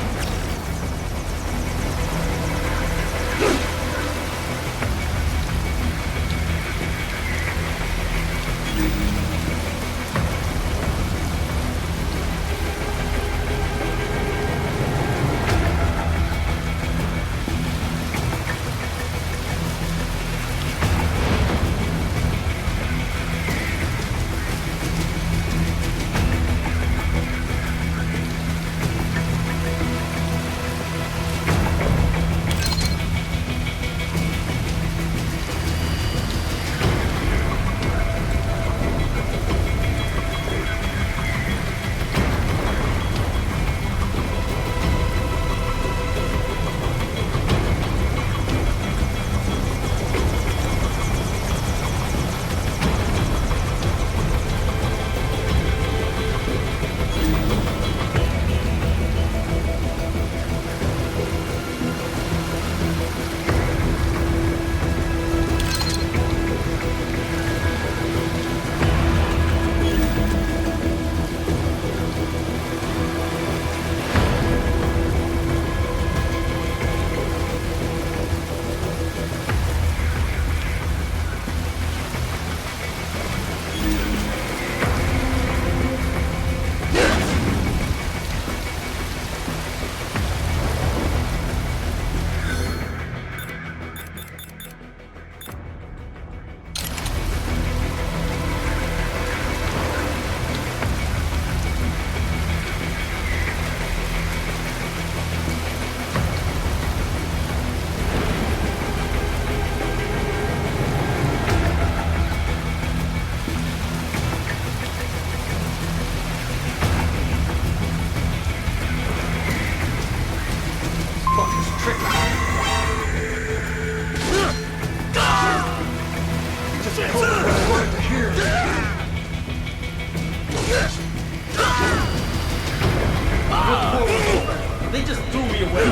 They just threw me away.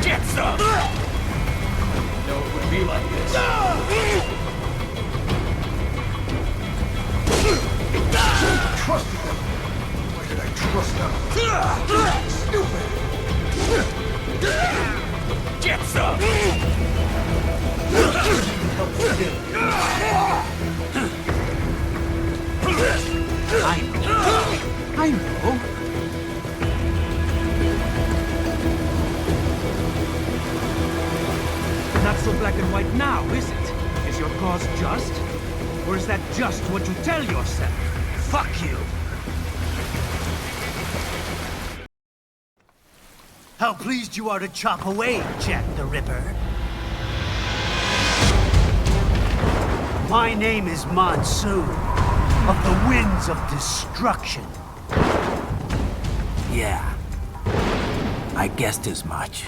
Get some! No, it would be like this. Trusted them. Why did I trust them? Stupid. Get some! I know. Not so black and white now, is it? Is your cause just? Or is that just what you tell yourself? Fuck you! How pleased you are to chop away, Jack the Ripper. My name is Monsoon, of the Winds of Destruction. Yeah, I guessed as much.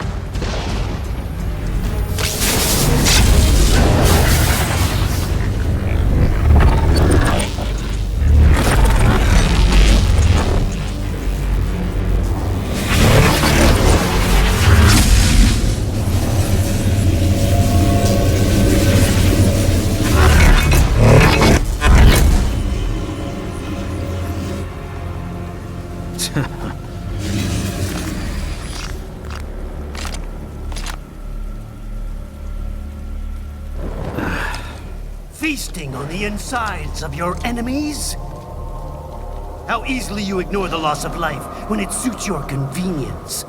Feasting on the insides of your enemies? How easily you ignore the loss of life when it suits your convenience.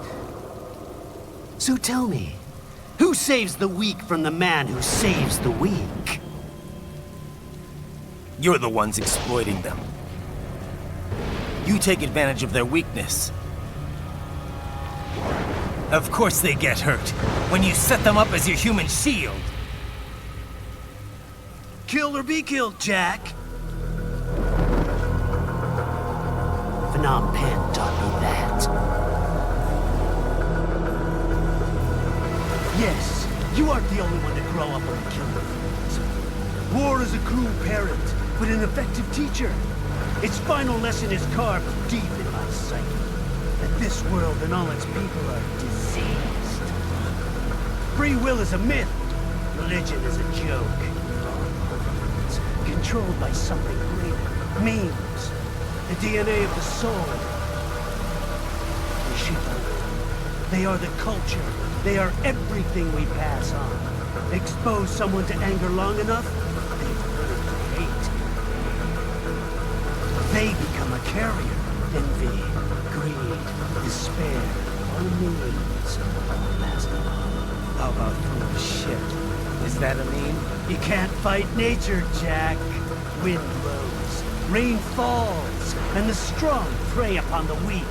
So tell me, who saves the weak from the man who saves the weak? You're the ones exploiting them. You take advantage of their weakness. Of course they get hurt when you set them up as your human shield. Kill or be killed, Jack. Phnom Penh taught me that. Yes, you aren't the only one to grow up on the killing fields. War is a cruel parent, but an effective teacher. Its final lesson is carved deep in my psyche. That this world and all its people are diseased. Free will is a myth. Religion is a joke. It's controlled by something greater. Memes. The DNA of the soul. The shit. They are the culture. They are everything we pass on. Expose someone to anger long enough, they've learned to hate. They become a carrier. Envy, greed, despair, all means. Last of all. How about full of shit? Is that a meme? You can't fight nature, Jack. Wind blows, rain falls, and the strong prey upon the weak.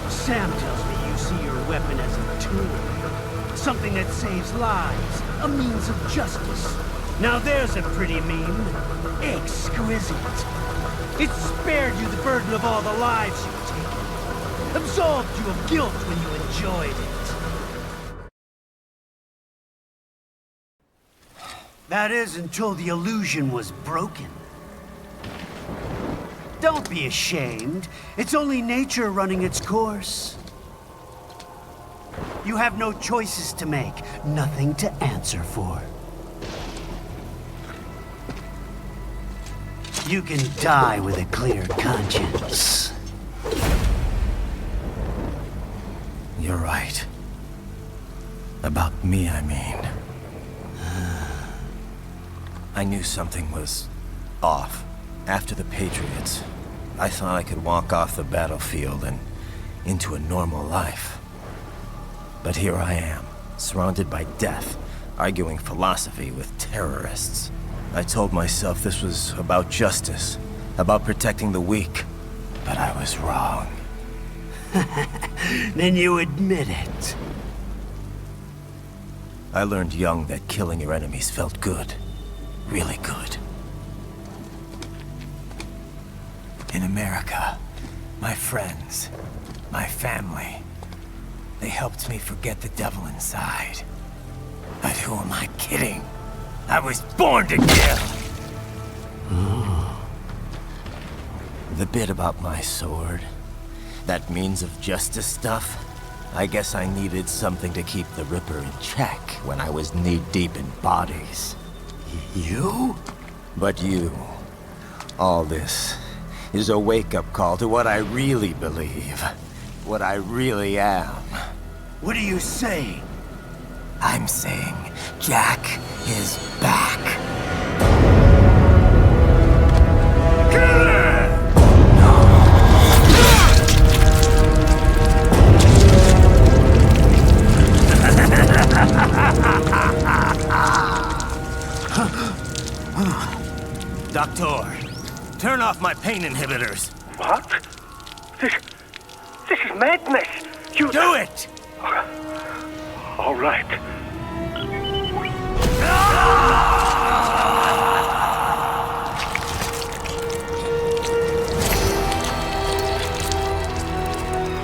Sam tells me you see your weapon as a tool. Something that saves lives, a means of justice. Now there's a pretty meme. Exquisite. It spared you the burden of all the lives you've taken. Absolved you of guilt when you enjoyed it. That is until the illusion was broken. Don't be ashamed. It's only nature running its course. You have no choices to make, nothing to answer for. You can die with a clear conscience. You're right. About me, I mean. I knew something was off. After the Patriots, I thought I could walk off the battlefield and into a normal life. But here I am, surrounded by death, arguing philosophy with terrorists. I told myself this was about justice, about protecting the weak. But I was wrong. Then you admit it. I learned young that killing your enemies felt good. Really good. In America, my friends, my family, they helped me forget the devil inside. But who am I kidding? I was born to kill! The bit about my sword, that means of justice stuff, I guess I needed something to keep the Ripper in check when I was knee-deep in bodies. You? But you, all this, is a wake-up call to what I really believe. What I really am. What do you say? I'm saying Jack is back. Doctor, turn off my pain inhibitors. What? This is madness. You do it! All right.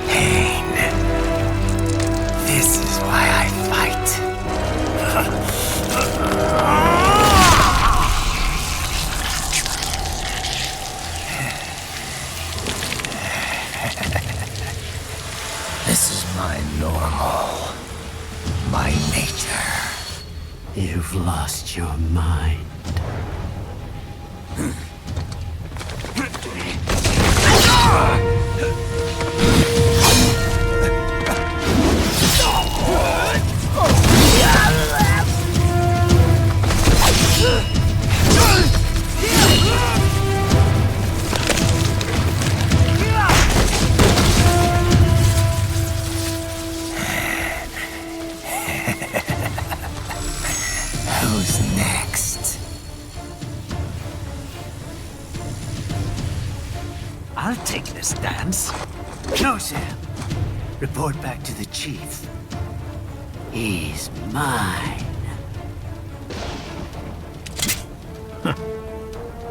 Pain. This is why I fight. This is my normal. My nature. You've lost your mind. I'll take this dance. Closer. Report back to the chief. He's mine.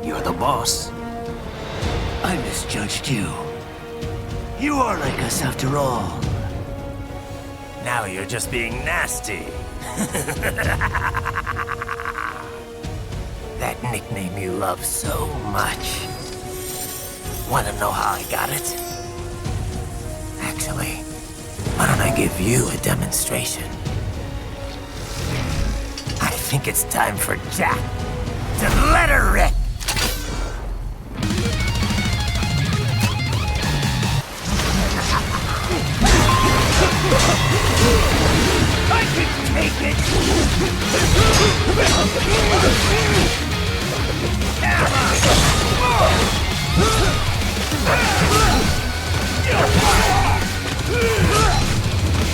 You're the boss. I misjudged you. You are like us after all. Now you're just being nasty. That nickname you love so much. Wanna know how I got it? Actually, why don't I give you a demonstration? I think it's time for Jack to let her rip. I can take it!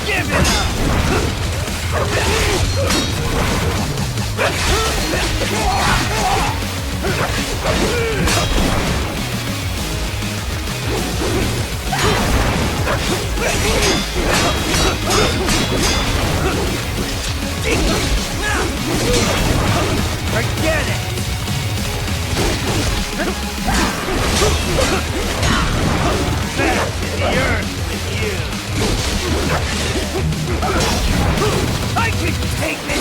Give it up! Forget it! Back to the earth with you! I can take it!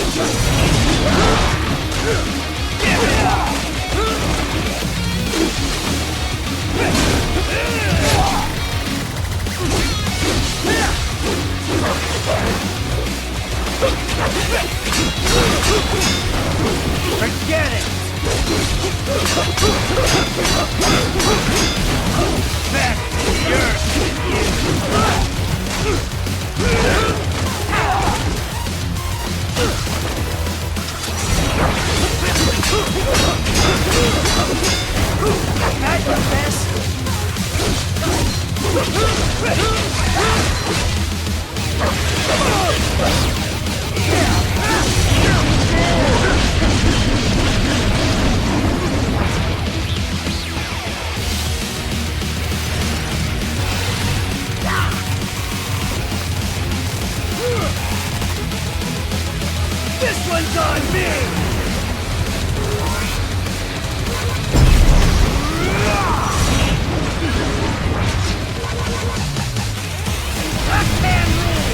Give it up! Forget it! Back to the earth with you! Got your best? This one's on me! I can't move!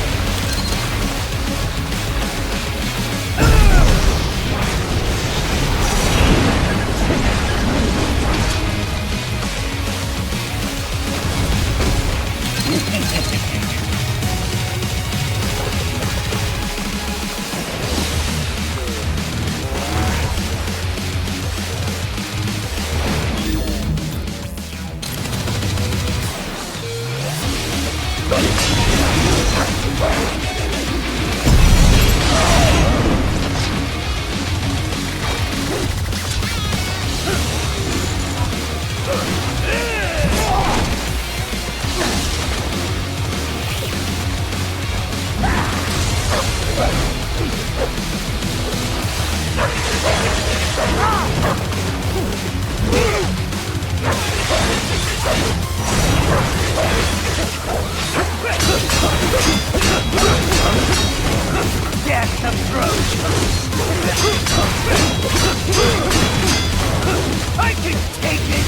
Death approach! I can take it!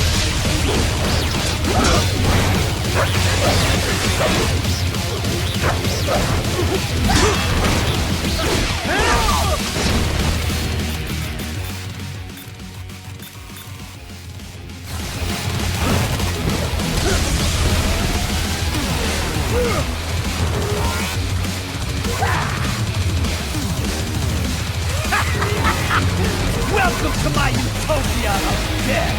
Welcome to my utopia of death!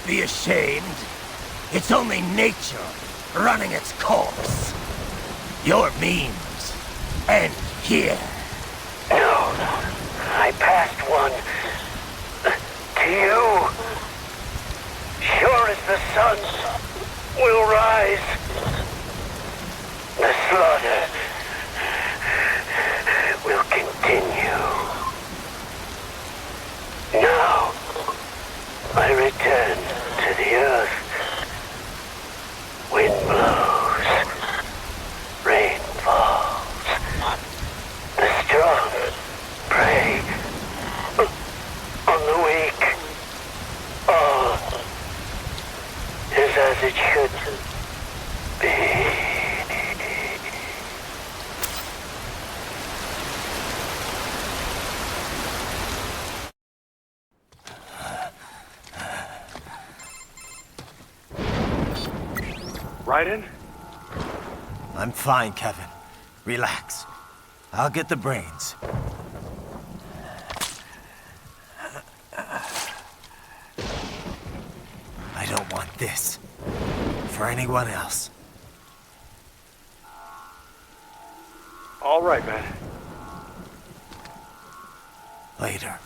be ashamed. It's only nature running its course. Your memes end here. No, I passed one to you. Sure as the sun will rise, the slaughter will continue. Now, I return to the earth. Wind blows, rain falls. The strong prey on the weak. All is as it should be. Raiden? I'm fine, Kevin. Relax. I'll get the brains. I don't want this for anyone else. All right, man. Later.